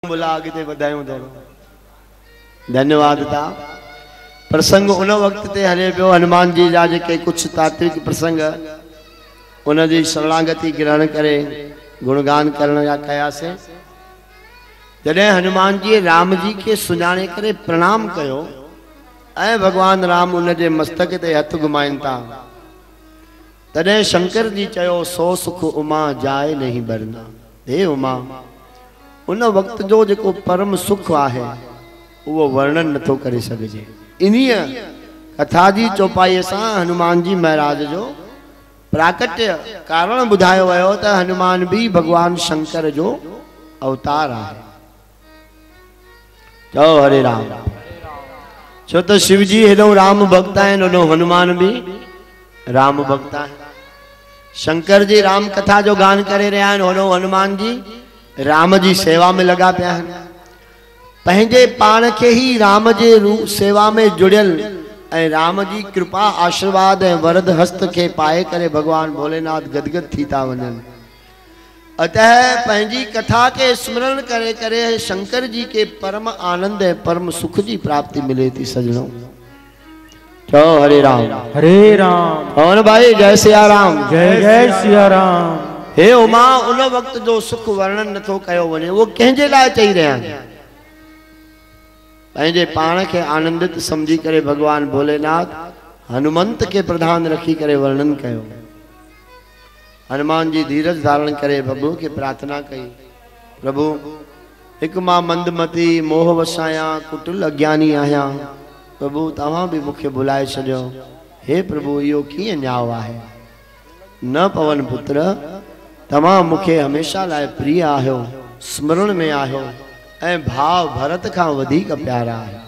बोला आगे वधायूं थोड़ो धन्यवाद था। प्रसंग उन वक्त ते हले पियो हनुमान जी जा जेके कुछ तात्विक प्रसंग उन जी शरणागति ग्रहण करे गुणगान करण जा कयासे। जॾहिं हनुमान जी राम जी के सुञाणे करे प्रणाम कयो ऐं भगवान राम उन जे मस्तक ते हथ घुमाइनि था, तॾहिं शंकर जी चयो सो सुख उमा जाए नहीं बरना। हे उमा, उन वक्त जो जेको परम सुख आहे वो वर्णन नथो करे सघिजे। इन्हीअ कथा जी चौपाई सां हनुमान जी महाराज जो प्राकट्य कारण बुधायो वयो त हनुमान भी भगवान शंकर जो अवतार आहे। चओ हरे राम। छो तो शिव जी हेॾो राम भक्त आहिनि, होॾो हनुमान भी राम भक्त आहिनि। शंकर जी राम कथा जो गान करे रहिया आहिनि, होॾो हनुमान जी राम जी सेवा में लगा पिया आहिनि। पंहिंजे पाण के ही राम जे रूप सेवा में जुड़ियल ऐं राम जी कृपा आशीर्वाद ऐं वरद हस्त के पाए करे भगवान भोलेनाथ गदगद थी था वञनि। अतः पंहिंजी कथा के स्मरण करे करे शंकर जी के परम आनंद ऐं परम सुख जी प्राप्ति मिले थी। सजणों चओ हरे राम। हरे राम। कौन भाई जय सिया राम। जय जय सिया राम। हे उमा, उन वक्त जो सुख वर्णन नथो कयो वञे, वो कंहिंजे लाइ चई रहिया आहिनि। पंहिंजे पाण के आनंदित समझी करे भगवान भोलेनाथ हनुमंत के प्रधान रखी करे वर्णन कयो। हनुमान जी धीरज धारण करे प्रभु के प्रार्थना कई, प्रभु एक मां मंदमती मोह वसाया कुटिल अज्ञानी आया, प्रभु तव्हां भी मुखे बुलाए छॾियो। हे प्रभु इहो कीअं न्याव आहे। न पवन पुत्र, तव्हां मुखे हमेशा लाइ प्रिय आहियो, स्मरण में आहियो ऐं भाव भरत खां वधीक प्यारा आहियो।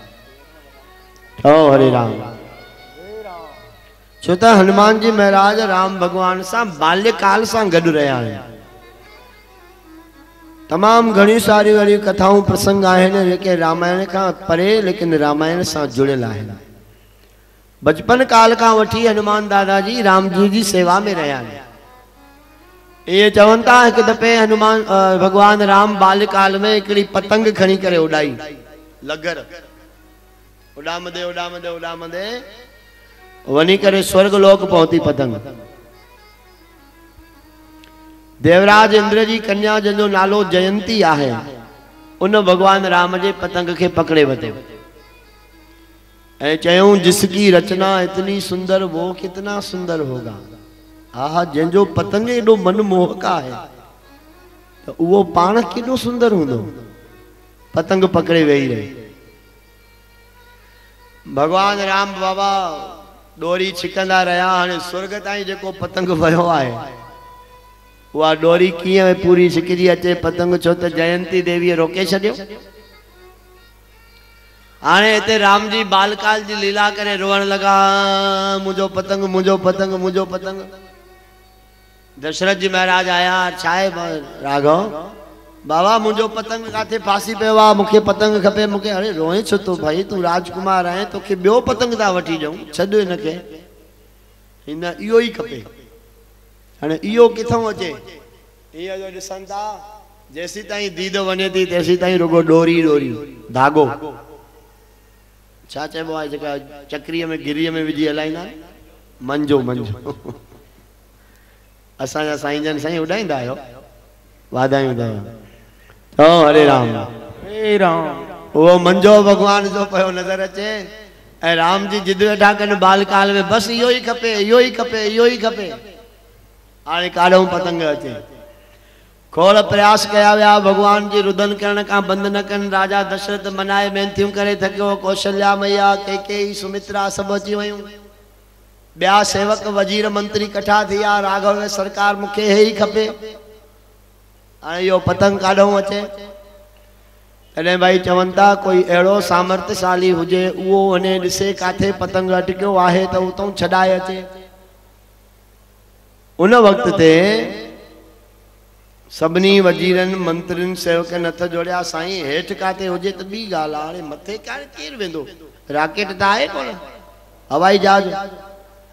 ओ हरे राम। छो त हनुमान जी महाराज राम भगवान सां बाल्यकाल सां गॾु रहिया आहिनि। तमाम घणी सारी वरी कथाऊं प्रसंग आहिनि जेके रामायण खां परे लेकिन रामायण सां जुड़ियल आहिनि। बचपन काल खां वठी हनुमान दादाजी राम जी सेवा में रहिया आहिनि। ये चवन था एक दफे हनुमान भगवान राम बाल्यकाल में हिकिड़ी पतंग खणी करे उड़ाई, लगर उड़ामदे उड़ामदे उड़ामदे वनी करे स्वर्ग लोक पहुती पतंग। देवराज इंद्र जी कन्या जंहिंजो नालो जयंती आहे, उन भगवान राम जे पतंग के पकड़े वरितो ऐं चयूं जिसकी रचना इतनी सुंदर वो कितना सुंदर होगा। आहा, जंहिंजो पतंग एॾो मनमोहक आहे त उहो पाण केॾो सुंदर हूंदो। पतंग पकड़े वेही रही। भगवान राम बाबा डोरी छिकंदा रहिया। हाणे स्वर्ग ताईं जेको पतंग वियो आहे उहा डोरी कीअं पूरी छिकजी अचे पतंग, छो त जयंती देवीअ रोके छॾियो। हाणे हिते राम जी बालकाल जी लीला करे रोअण लगा, मुंहिंजो पतंग मुंहिंजो पतंग मुंहिंजो पतंग। दशरथ जी महाराज आया, छाए राघव बाबा मुंहिंजो पतंग काथे फासी पियो आहे, मूंखे पतंग खपे मूंखे। अरे रोए छो तो भाई, तूं राजकुमार आहे, तोखे ॿियो पतंग था वठी ॾियूं, छॾ हिनखे, हिन इहो ई खपे। हाणे इहो किथां अचे, इहो जो ॾिसनि था जेसीं ताईं दीद वञे थी तेसीं ताईं रुगो डोरी डोरी धागो छा चइबो आहे जेका चक्रीअ में गिरीअ में विझी हलाईंदा, मंजो मंजो। असांजा साईं जन साईं उॾाईंदा आहियो, वाधायूं अथव। ओ हरे राम। हरे राम। वो मंजो भगवान जो पियो नज़र अचे ऐं राम जी जिद वेठा कनि बालकाल में, बस इहो ई खपे इहो ई खपे इहो ई खपे। हाणे काॾों पतंग अचे। खोड़ प्रयास कया विया, भगवान जी रुदन करण खां बंदि न कनि। राजा दशरथ मनाए बेनतियूं करे थकियो। कौशल्या मैया कैकेयी सुमित्रा सभु अची वयूं। ॿिया सेवक वजीर मंत्री कठा थिया, राघव सरकार मूंखे हे ई खपे। हाणे इहो पतंग काॾों अचे। तॾहिं भाई चवनि था कोई अहिड़ो सामर्थ्यशाली हुजे उहो वञे ॾिसे काथे पतंग अटकियो आहे त उतां छॾाए अचे। उन वक्त ते सभिनी वजीरनि मंत्रियुनि सेवकनि हथ जोड़िया, साईं हेठि काथे हुजे त ॿी ॻाल्हि आहे, हाणे मथे केरु वेंदो, राकेट त आहे कोन, हवाई जहाज,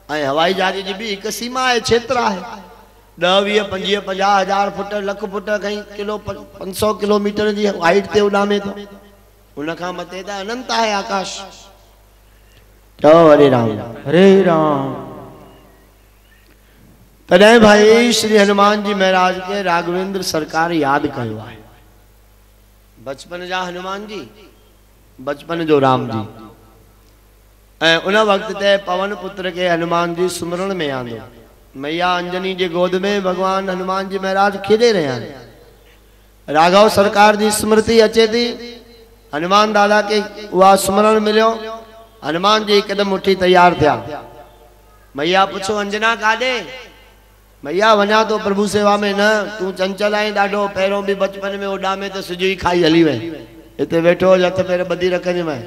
ऐं हवाई जहाज जी बि हिकु सीमा आहे, क्षेत्र आहे। 10, 20, 25, 50,000 फुट, लख फुट कहीं किलो 500 किलोमीटर की हाइट ते उड़ामे तो उनका मथे त अनंत है आकाश। चओ हरे राम। हरे राम। तॾहिं भाई श्री हनुमान जी महाराज के राघवेंद्र सरकार याद कयो है। बचपन जा हनुमान जी, बचपन जो राम जी। उन वक्त ते पवन पुत्र के हनुमान जी सुमरण में आंदो। मैया अंजनी जे गोद में भगवान हनुमान जी महाराज खेॾे रहिया आहिनि। राघव सरकार जी स्मृति अचे थी। हनुमान दादा के उहा सुमरण मिलियो। हनुमान जी हिकदम उठी तैयार थिया। मैया पुछो अंजना काॾे? मैया वञा तो प्रभु सेवा में। न तू चंचल आई ॾाढो, पहिरों भी बचपन में उॾामे तो सिज ही खाई हली वई। हिते वेठो हथ पैर ॿधी रखंदे मैं,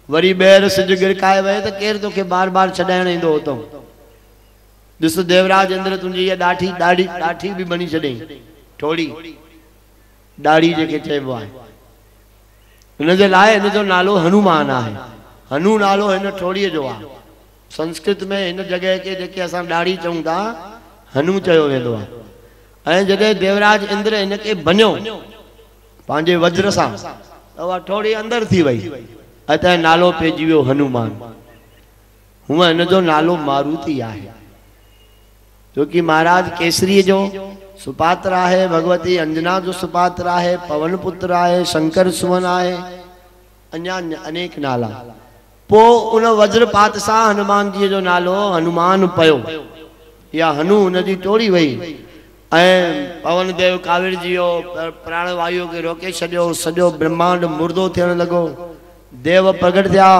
वरी ॿेर सिज गिरकाए वए तो केर तोखे बार बार छॾाइण ईंदो हुतो। ॾिस देवराज इंद्र तुंहिंजी इहा ॾाठी भी बनी छॾई, ठोड़ी ॾाढ़ी जेके चइबो आहे। हिनजे लाइ हिनजो नालो हनुमान आहे। हनु नालो हिन ठोड़ीअ जो आहे। संस्कृत में हिन जगह के जेके असां ॾाढ़ी चऊं था हनु चयो वेंदो आहे। ऐं जॾहिं देवराज इंद्र हिनखे बन्यो पंहिंजे वज्र सां त उहा ठोड़ी अंदर थी वई। अतः नालो पइजी वियो हनुमान। हूअं हिनजो नालो मारुति आहे, जो कि महाराज केसरी जो सुपात्र आहे, भगवती अंजना जो सुपात्र आहे, पवन पुत्र आहे, शंकर सुवन आहे, अन्या अनेक नाला। पो उन वज्रपात सां हनुमान जी जो नालो हनुमान पयो, या हनु उनजी टोड़ी वई। ऐं पवन देव काविड़ जी प्राण वायु के रोके छॾियो। सॼो ब्रह्मांड मुर्दो थियण लॻो। देव प्रगट थिया,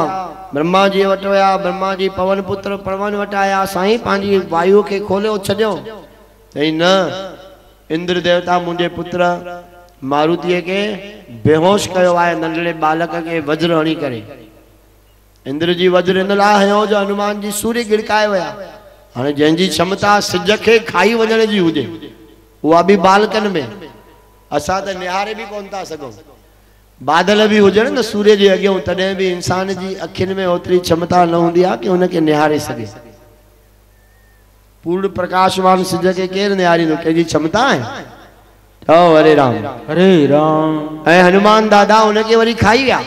ब्रह्मा जी वटि विया। ब्रह्मा जी पवन पुत्र पवन वटि आया। साईं पंहिंजी वायु के खोलियो छॾियो। चई न, इंद्र देवता मुंहिंजे पुत्र मारुतीअ के बेहोश कयो आहे नंढड़े बालक के वज्र हणी करे। इंद्र जी वज्र इन लाइ हयो जो हनुमान जी सूर्य गिड़काए विया। हाणे जंहिंजी क्षमता सिज खे खाई वञण जी हुजे, उहा भी बालकन में, असां त निहारे भी कोन था सघूं। बादल भी हुजनि न सूर्य जे अॻियां, तॾहिं भी इंसान जी अखियुनि में ओतिरी क्षमता न हूंदी आहे कि हुनखे निहारे सघे। पूर्ण प्रकाशवान सिज के केर निहारींदो? कंहिंजी क्षमता आहे? चओ हरे राम। हरे राम। ऐं हनुमान दादा उनखे वरी खाई विया।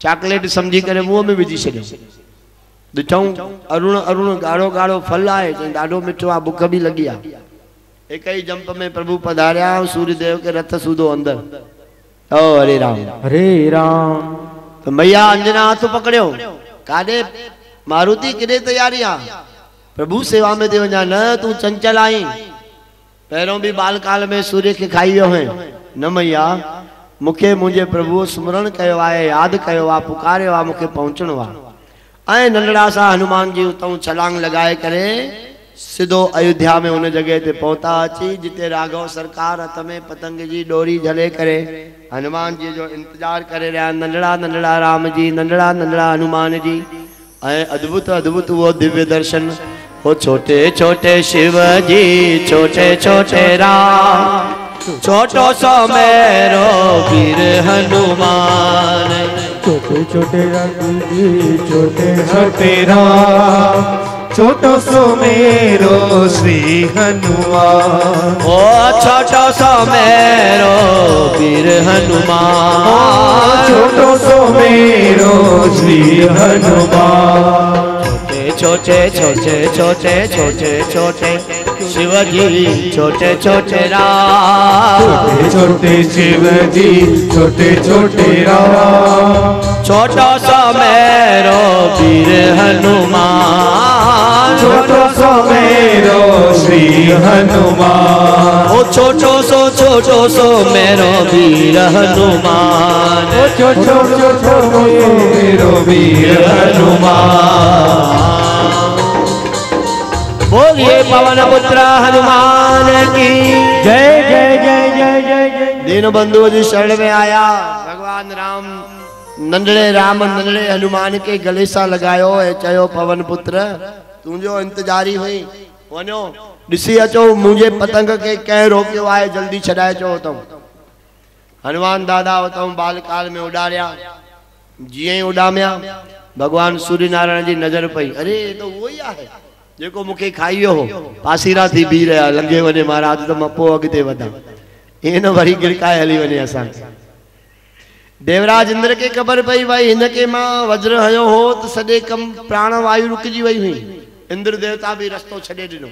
चॉकलेट समझी करे मुंह में विझी छॾियो। ॾिठऊं अरुण अरुण ॻाढ़ो ॻाढ़ो फल आहे, चई ॾाढो मिठो आहे, बुख भी लगी आहे। एक ही जंप में प्रभु पधारिया। सूर्य देव के रथ सूधो अंदर। ओ हरे राम। हरे राम। तो मैया अंजना हाथ पकड़ियो। काॾे? मारुति किॾे तैयारी आहे? प्रभु सेवा में ते वञा। न तू चंचल आई, पहिरों भी बाल काल में सूर्य के खाई वियो है। न मैया, मुखे मुझे प्रभु स्मरण कयो आहे, याद कयो आहे, पुकारियो आहे, मुखे पहुंचणो आहे। ऐं नंढड़ा सा हनुमान जी उतों छलांग लगाए करे सिधो अयोध्या में उन जगह ते पहुता। अची जिते राघव सरकार हथ में पतंग जी डोरी झले करे हनुमान जी जो इंतजार करे रहा। नंढड़ा नंढड़ा राम जी, नंढड़ा नंढड़ा हनुमान जी। ऐं अद्भुत अद्भुत वो दिव्य दर्शन। वो छोटे छोटे शिव जी, छोटे छोटे राम, छोटो सो मेरो वीर हनुमान। छोटे छोटे राम जी, छोटे छोटे राम, छोटो सो मेरो श्री हनुमान। ओ छोटो सो मेरो वीर हनुमान, छोटो सो मेरो श्री हनुमान। छोटे छोटे छोटे छोटे छोटे शिवजी, छोटे छोटे राम, छोटे छोटे शिवजी, छोटे छोटे राम, छोटो सो मेरो वीर हनुमान, छोटो सो मेरो श्री हनुमान। ओ छोटो सो मेरो वीर हनुमान, ओ छोटो मेरो वीर हनुमान। बोलिए पवन पुत्र हनुमान की जय जय जय जय जय जय। दीन बंधु जी शरण में आया। भगवान राम नंढड़े राम नंढड़े हनुमान के गले सा लगायो ऐं चयो पवन पुत्र तुंहिंजो इंतजारी हुई, वञो ॾिसी अचो मुंहिंजे पतंग के कंहिं रोकियो आहे, जल्दी छॾाए चो अथऊं। हनुमान दादा अथऊं बाल काल में उॾारिया। जीअं ई उॾामिया भगवान सूर्य नारायण जी नज़र पई। अरे तो वो ही आहे जेको मुखे खाइयो हो पासीरा थी बी रहा लंघे वने महाराज तो मां पोइ अॻिते वधा इन वरी गिरकाए हली वने असां देवराज इंद्र के खबर पई भाई इनके मां वज्र हयो हो तो सॼे कम प्राण वायु रुकजी वई हुई इंद्र देवता भी रस्तो छॾे ॾिनो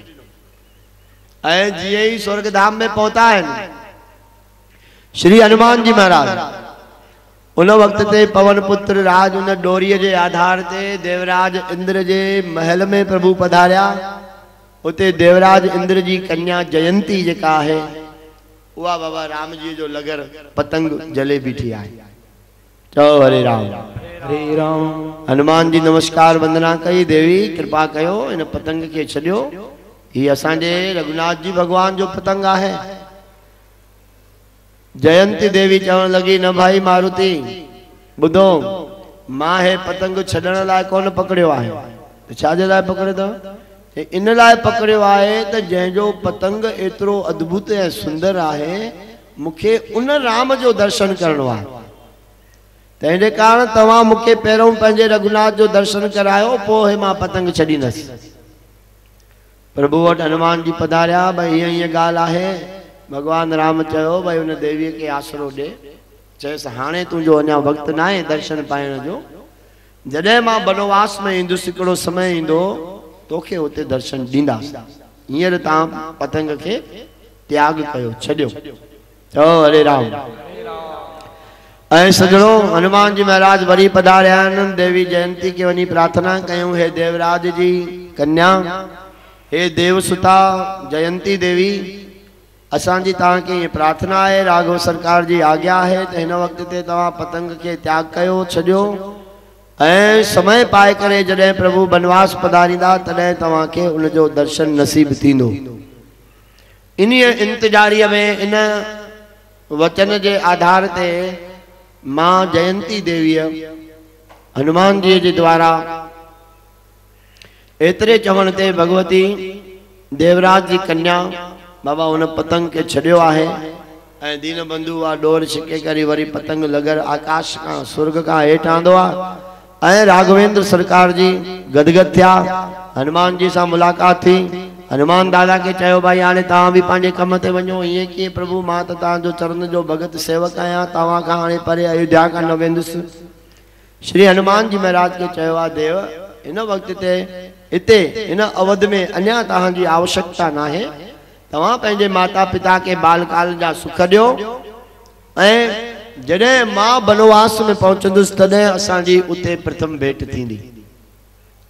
ऐं जीअं ई स्वर्ग धाम में पहुता आहिनि श्री हनुमान जी महाराज उन वक्त ते पवन पुत्र राज उन डोरीअ जे आधार ते देवराज इंद्र जे महल में प्रभु पधारिया उते देवराज इंद्र जी कन्या जयंती जेका है उहा बाबा राम जी जो लगर पतंग जले बीठी आहे चओ हरे राम हरे राम। हनुमान जी नमस्कार वंदना कई देवी कृपा कयो इन पतंग के छॾियो ही असांजे रघुनाथ जी भगवान जो पतंग आहे जयंती देवी चवण लगी न भाई मारुति बुधो मां हे पतंग छॾण लाइ कोन पकड़ियो आहे छाजे लाइ पकड़ियो अथव इन लाइ पकड़ियो आहे त जंहिंजो पतंग एतिरो अद्भुत ऐं सुंदर आहे मूंखे उन राम जो दर्शन करणो आहे तंहिंजे कारण तव्हां मूंखे पहिरों पंहिंजे रघुनाथ जो दर्शन करायो पोइ मां पतंग छॾींदसि प्रभु वटि हनुमान जी पधारिया भाई हीअं हीअं ॻाल्हि आहे भगवान राम चयो भाई उन देवीअ खे आसरो ॾे चयसि हाणे तुंहिंजो अञा वक़्तु न आहे दर्शन पाइण जो जॾहिं मां बनवास में ईंदुसि हिकिड़ो समय ईंदो तोखे उते दर्शन ॾींदासीं हींअर तव्हां पतंग खे त्याग कयो छॾियो चओ हरे राम ऐं सजणो हनुमान जी महाराज वरी पधारिया आहिनि देवी जयंती खे वञी प्रार्थना कयूं हे देवराज जी कन्या हे देवसुता जयंती देवी असांजी तव्हांखे ये प्रार्थना है राघव सरकार जी आज्ञा है तो इन वक्त ते तव्हां पतंग के त्याग कयो छॾियो ऐं समय पाए करे जॾहिं प्रभु बनवास पधारींदा तॾहिं तव्हांखे उनजो दर्शन नसीब थींदो इन इंतजारीअ में इन वचन जे आधार ते मां जयंती देवीअ हनुमान जी जे द्वारा एतरे चवण ते भगवती देवराज जी कन्या बाबा उन पतंग के छॾियो आहे ऐं दीन बंधु आ डोर छिके करे वरी पतंग लगर आकाश का स्वर्ग का हेठ आंदो आ ऐं राघवेंद्र सरकार जी गदगद थिया हनुमान जी सां मुलाकात थी हनुमान दादा के चयो भाई हाणे तव्हां बि पंहिंजे कम ते वञो ईअं कीअं प्रभु मां त तव्हांजो चरण जो भगत सेवक आहियां तव्हां खां हाणे परे अयोध्या खां न वेंदुसि श्री हनुमान जी महाराज के चयो आहे देव इन वक्त ते इते इन अवध में अञा तव्हांजी आवश्यकता न आहे तव्हां पंहिंजे माता पिता के बालकाल जा सुख ॾियो ऐं जॾहिं मां बनवास में पहुचंदुसि तॾहिं असांजी उते प्रथम भेट थींदी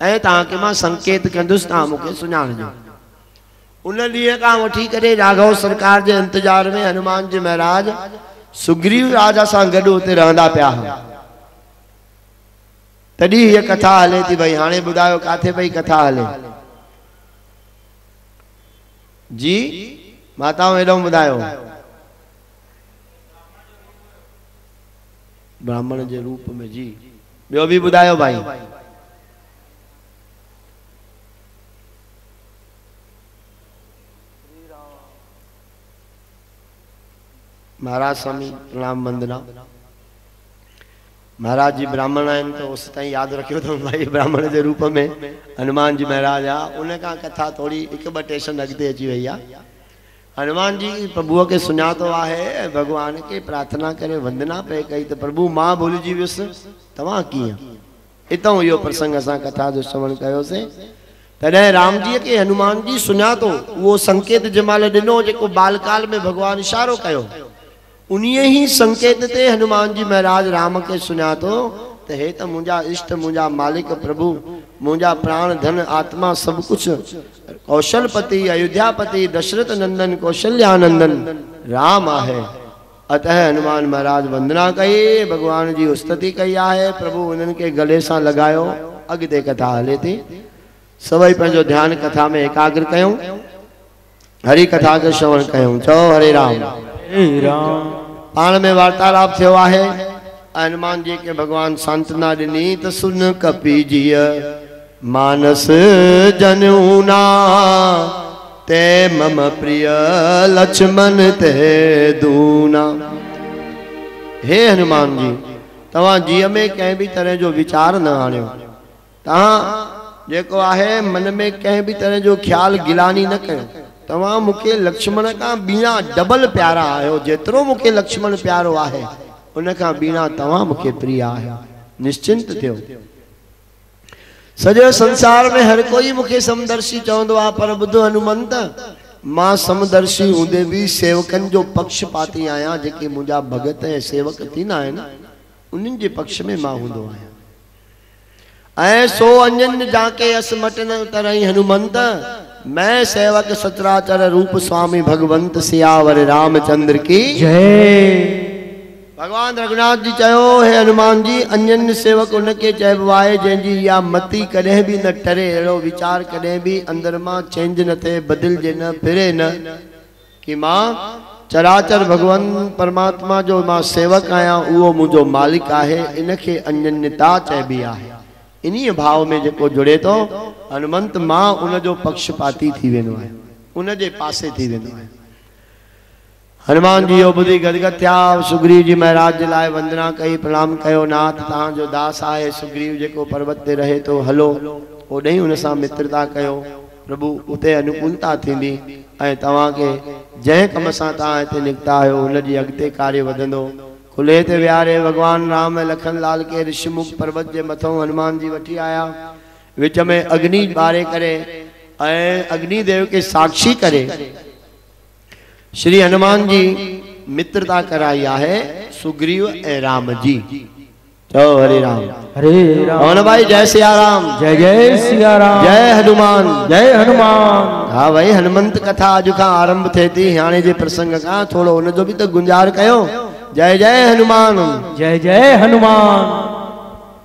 ऐं तव्हांखे मां संकेत कंदुसि तव्हां मूंखे सुञाणिजो उन ॾींहं खां वठी करे राघव सरकार जे इंतजार में हनुमान जी महाराज सुग्रीव राजा सां गॾु उते रहंदा पिया तॾहिं हीअ कथा हले थी भई हाणे ॿुधायो किथे पई कथा हले जी माताओं एॾो ॿुधायो ब्राह्मण जे रूप में जी ॿियो बि ॿुधायो भाई महाराज स्वामी प्रणाम वंदना महाराज जी ब्राह्मण आहिनि तो उस ताईं यादि रखियो अथऊं भाई ब्राह्मण जे रूप में हनुमान जी महाराज आहे उन खां कथा थोड़ी हिकु ॿ टेशन अॻिते अची वई आहे हनुमान जी प्रभुअ खे सुञातो आहे भगवान के प्रार्थना करे वंदना पे कई त प्रभु मां भुलिजी वियुसि तव्हां कीअं हितां इहो प्रसंग असां कथा जो श्रवण कयोसीं तॾहिं राम जी के हनुमान जी सुञातो उहो संकेत जंहिंमहिल ॾिनो जेको बालकाल में भगवान इशारो कयो उन्हीं ही संकेत ते हनुमान जी महाराज राम के सुञातो त हे त मुंहिंजा इष्ट मुंहिंजा मालिक प्रभु मुंहिंजा प्राण धन आत्मा सब कुछ कौशलपति अयोध्यापति दशरथ नंदन कौशल्यानंदन राम आहे अतः हनुमान महाराज वंदना कई भगवान जी स्तुति कई आहे प्रभु उन्हनि के गले सां लगायो अॻिते कथा हले थी सभई पंहिंजो ध्यान कथा में एकाग्र कयूं हरि कथा के श्रवण कयूं चओ हरे राम पाण में वार्तालाप थियो आहे हनुमान जी के भगवान सांत्वना ॾिनी त सुन कपी जीअ मानस जनूना ते मम प्रिय लक्ष्मण ते दूना हे हनुमान जी तव्हां जीअ में कंहिं भी तरह जो विचार न आणियो तव्हां जेको आहे मन में कंहिं भी तरह जो ख्याल गिलानी न कयो। तव्हां मूंखे लक्ष्मण का बीना डबल प्यारा आयो। जेतिरो मूंखे लक्ष्मण प्यारो आहे उन खां बीना तव्हां मूंखे प्रिय आहियो। निश्चिंत थियो। सॼे संसार में हर कोई मूंखे समदर्शी चवंदो आहे, पर ॿुधो हनुमंत, मां समदर्शी हूंदे भी सेवकन जो पक्षपाती आहियां। जेके मुंहिंजा भगत ऐं सेवक थींदा आहिनि उन्हनि जे पक्ष में मां हूंदो आहियां। ऐं सो अंजन जाके अस मटन तरई हनुमंत, मैं सेवक सचराचर रूप स्वामी भगवंत सियावर रामचंद्र की जय। भगवान रघुनाथ जी चयो, हे हनुमान जी, अंजन सेवक उनके चइबो आहे जंहिंजी या मती कॾहिं भी न टरे, अहिड़ो वीचार कॾहिं भी अंदर मां चेंज न थिए, बदिलजे न, फिरे न, कि मां चराचर भगवान परमात्मा जो मां सेवक आहियां, उहो मुंहिंजो मालिक आहे। इनखे अंजन्यता चइबी आहे। इन्हीं भाव में जेको जुड़े तो हनुमंत, मां उन जो पक्षपाती थी वेंदो आहे, उन जे पासे थी वेंदो आहे। हनुमान जी यो बुद्धि गदगद थिया। सुग्रीव जी महाराज जे लाइ वंदना कई, प्रणाम कयो। नाथ तहां जो दास आहे सुग्रीव जेको पर्वत ते रहे तो, हलो ओॾे उन सां मित्रता कयो। प्रभु उते अनुकूलता थींदी ऐं तव्हां के जंहिं कम सां तव्हां हिते निकिता आहियो उन जी अॻिते कार्य वधंदो। खुले ते विहारे भगवान राम ऐं लखन लाल के ऋषिमुख पर्वत जे मथों हनुमान जी वठी आया। विच में अग्नि ॿारे करे ऐं अग्निदेव के साक्षी करे श्री हनुमान जी मित्रता कराई आहे सुग्रीव ऐं राम जी। चलो हरे राम हरे राम। कौन भाई? जय सिया राम। जय जय सिया राम। जय हनुमान। जय हनुमान। हाँ भाई, हनुमंत कथा अॼु खां आरंभ थिए थी। हाणे जे प्रसंग खां थोड़ो उन जो भी तो गुंजार कयो। जय जय हनुमान। जय जय हनुमान।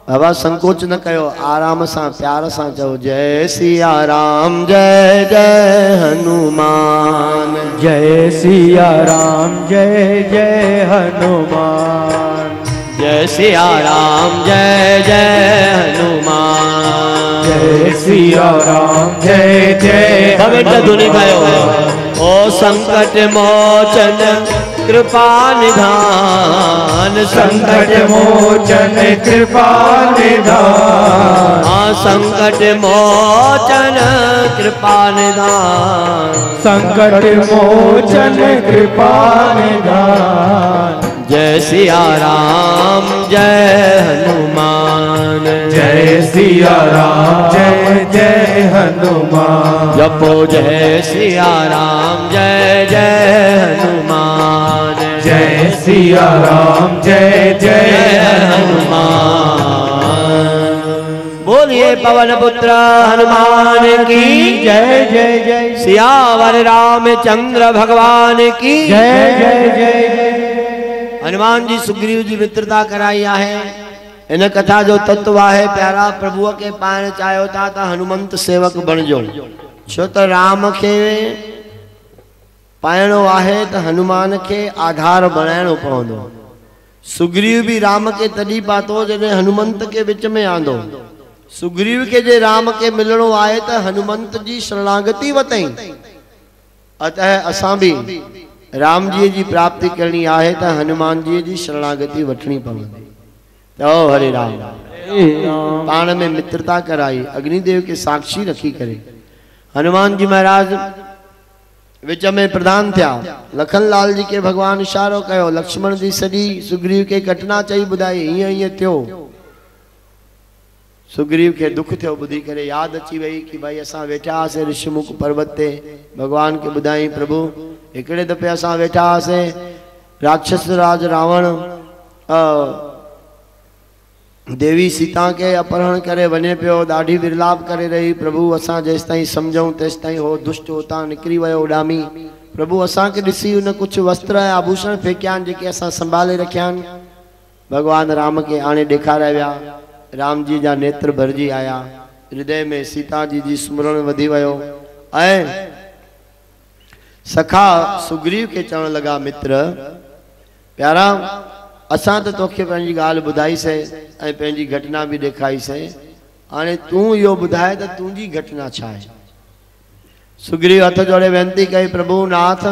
बाबा संकोच न कयो, आराम सां प्यार सां चओ, जय सिया राम जय जय हनुमान। जय सिया राम जय जय हनुमान। जय सिया राम जय जय हनुमान। जय सिया राम जय जय भगत धुनि गायो। ओ संकट मोचन कृपा निधान। संकट मोचन कृपा निधान। हाँ संकट मोचन कृपा निधान। संकट मोचन कृपा निधान। जय सिया राम जय हनुमान। जय सिया राम जय जय हनुमान। जपो जय सिया राम जय जय हनुमान। जय सिया राम जय जय हनुमान। बोलिए पवन पुत्र हनुमान की जय जय जय। सियावर रामचंद्र भगवान की जय जय जय जय। हनुमान जी सुग्रीव जी मित्रता कराई आहे। इन कथा जो तत्व आहे, प्यारा प्रभु के पाइण चाहियो था तो हनुमंत सेवक बणजो। छो तो राम के पाइणो आहे तो हनुमान के आधार बनाइणो पवंदो। सुग्रीव भी राम के तॾहिं पातो जॾहिं हनुमंत के विच में आंदो। सुग्रीव के जे राम के मिलणो आहे तो हनुमंत जी शरणागति वतई। अतः असां भी राम जी की प्राप्ति करनी आहे तो हनुमान जी की शरणागति वठनी पवंदी। तो हरे राम। पाण में मित्रता कराई, अग्निदेव के साक्षी रखी करे। हनुमान जी महाराज विच में प्रधान थिया। लखन लाल जी के भगवान इशारो कयो। लक्ष्मण जी सॼी सुग्रीव के घटना चई ॿुधाई, हीअं हीअं थियो। सुग्रीव के दुख थियो ॿुधी करे, याद अची वई कि भाई असां वेठा हुआसीं ऋषिमुख पर्वत ते। भगवान के ॿुधाई, प्रभु हिकिड़े दफ़े असां वेठा हुआसीं, राक्षस राज रावण देवी सीता के अपहरण करे वने पियो, ॾाढी विरलाप करे रही। प्रभु असां जेसि ताईं सम्झूं तेसि ताईं हो दुष्ट उतां निकिरी वियो उॾामी। प्रभु असां के ॾिसी उन कुछ वस्त्र ऐं आभूषण फेंकिया आहिनि जेके असां संभाले रखिया आहिनि। भगवान राम के आणे ॾेखारिया विया। राम जी जा नेत्र भरजी आया। हृदय में सीता जी स्मरण वधी वियो ऐं सखा सुग्रीव के चवण लगा, मित्र प्यारा असां तो तोखे पंहिंजी ॻाल्हि ॿुधाईसीं ऐं पंहिंजी घटना भी ॾेखारीसीं। हाणे तूं इहो ॿुधाए त तुंहिंजी घटना छा आहे। सुग्रीव हथ जोड़े वेनती कई, प्रभु नाथ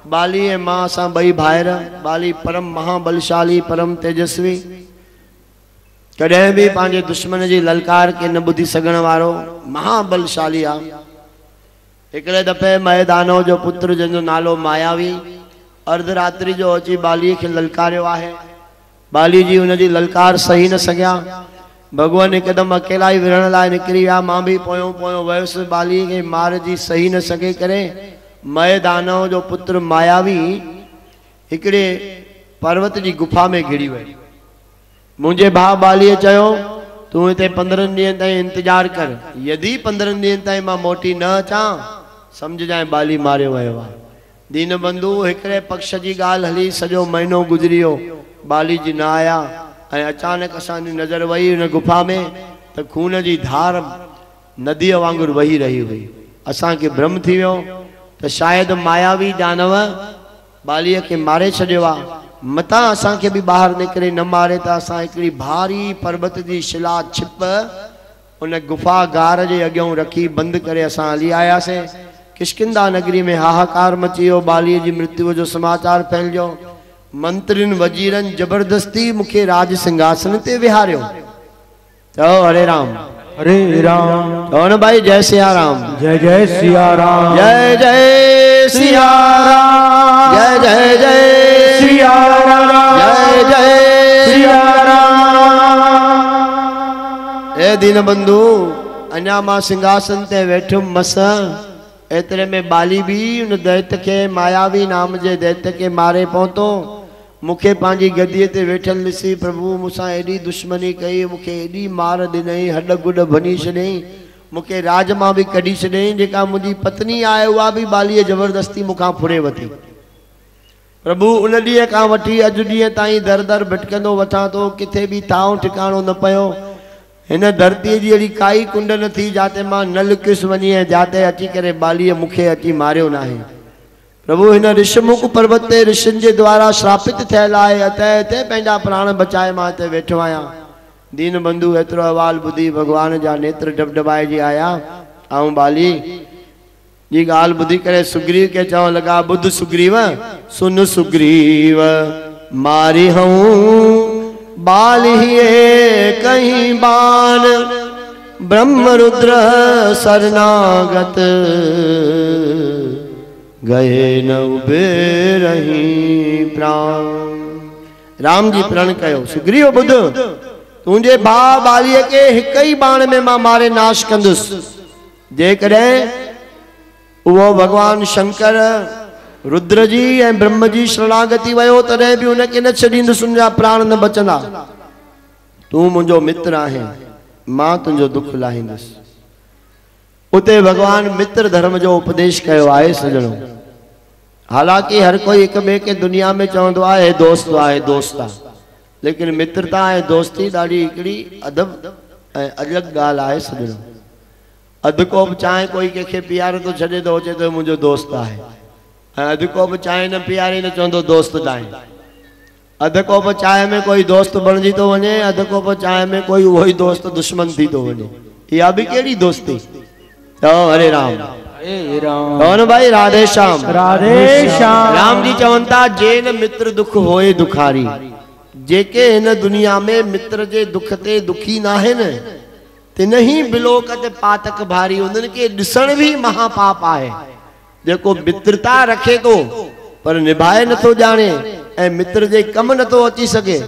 बाली ऐं मां असां ॿई भाइर। बाली परम महाबलशाली परम तेजस्वी कॾहिं भी पांजे दुश्मन जी ललकार के न बुधी सगण वारो महाबलशाली आ। हिकड़े दफे मयदानो जो पुत्र जंहिंजो नालो मायावी अर्धरात्रि जो अची बाली के ललकारियो आहे। बाली जी उनजी ललकार सही न सघिया। भगवान एकदम अकेला ही विरण लाइ निकरी विया। मां भी पोयों पोयों वयुसि। बाली के मार जी सही न सके करे मयदानो जो पुत्र मायावी हिकड़े पर्वत जी गुफा में घिरी वई। मुझे भाउ बालीअ चयो तू इते 15 ॾींहं ताईं इंतजार कर। यदि 15 ॾींहं ताईं मां मोटी न अचां समझ जाए बाली मारियो वियो आहे। दीन बंधु हिकड़े पक्ष जी ॻाल्हि हली सॼो महीनो गुज़रियो। बाली जी न आया ऐं अचानक असांजी नज़र वई उन गुफा में त खून जी धार नदीअ वांगुर वही रही हुई। असांखे भ्रम थी वियो त शायद मायावी दानव बालीअ खे मारे छॾियो आहे। मता असांखे भी बाहर निकरे न मारे त असां हिकड़ी भारी पर्वत जी शिला छिप उन गुफा गार जे अॻियां रखी बंद करे असां हली आयासीं। किष्किंधा नगरी में हाहाकार मची वियो। बालीअ जी मृत्यु जो समाचार फैलियो। मंत्रिन वजीरन जबरदस्ती मुखे राज सिंहासन ते विहारियो। चओ हरे राम हरे राम। चओ न भाई जय सिया राम। जय जय सिया राम। जय जय सिया राम। जय जय जय सिया राम। जय जय सिया राम। ए दीन बंधु अञा मां सिंहासन ते वेठुम मस। एतरे में बाली भी उन दैत्य के मायावी नाम जे दैत्य के मारे पहुतो। मुखे पांजी गद्दीअ ते वेठल ॾिसी प्रभु मूंसां एडी दुश्मनी कई। मुखे एडी मार ॾिनई हड गुड भनी छॾई। मुखे राज मां भी कढी छॾई। जेका मुंहिंजी पत्नी आहे उहा भी बालीअ जबरदस्ती मुखां फुरे वठी। प्रभु उन ॾींहं खां वठी अॼु ॾींहं ताईं दर दर भटकंदो वठां तो। किथे भी ताव ठिकाणो न पयो। हिन धरती जी अड़ी काई कुंड न थी जाते मां न लिकियुसि वञी ऐं जाते अची करे बालीअ मुखे अची मारियो न आहे। प्रभु हिन ऋषमुख पर्वत ते ऋषिन जे द्वारा श्रापित थियल आहे। अतः पंहिंजा प्राण बचाए मां हिते वेठो आहियां। दीन बंधु एतिरो अहवाल ॿुधी भगवान जा नेत्र डबडबाए जी आया। ऐं बाली जी ॻाल्हि ॿुधी करे सुग्रीव के चवण लॻा ॿुध सुग्रीव सुन सुग्रीव मारी हूं बालिए कहीं बान ब्रह्म रुद्र शरणागत गए न उबे रही प्राण। राम जी प्रण कयो सुग्रीव बुध तुझे भाउ बालीअ के हिक ही बाण में मां मारे नाश कंदुसि। जेकॾहिं उहो भगवान शंकर रुद्र जी ऐं ब्रह्म जी शरणागति वयो तॾहिं भी उनके न छॾींदुसि। उनजा प्राण न बचंदा। तू मुंहिंजो मित्र आहे मां तुंहिंजो दुख लाहींदुसि। उते भगवान मित्र धर्म जो उपदेश कयो आहे सजणो। हालांकि हर कोई एक ॿिए के दुनिया में चवंदो आहे दोस्त आहे दोस्त आहे। लेकिन मित्रता ऐं दोस्ती ॾाढी हिकिड़ी अदब ऐं अलॻि ॻाल्हि आहे सजणो। अधु कोप चांहि कोई कंहिंखे पीआरे थो छॾे थो अचे तो मुंहिंजो दोस्त आहे। ऐं अधु कोप चांहि न पीआरे न चवंदो दोस्त नाहे। अधु कोप चांहि में कोई दोस्त बणिजी थो वञे। अधु कोप चांहि में कोई उहो ई दोस्त दुश्मन थी थो वञे। इहा भी कहिड़ी दोस्ती। हरे राम हरे राम। कौन भाई राधे श्याम राधे श्याम। राम जी चवनि था जेन मित्र दुख होए दुखारी। जेके हिन दुनिया में मित्र जे दुख ते दुखी न आहिनि तिन ही बिलोक ते पातक भारी। उन्हनि खे ॾिसण भी महापाप आहे। जेको मित्रता रखे तो पर निभाए नथो ॼाणे ऐं मित्र जे कम नथो अची सघे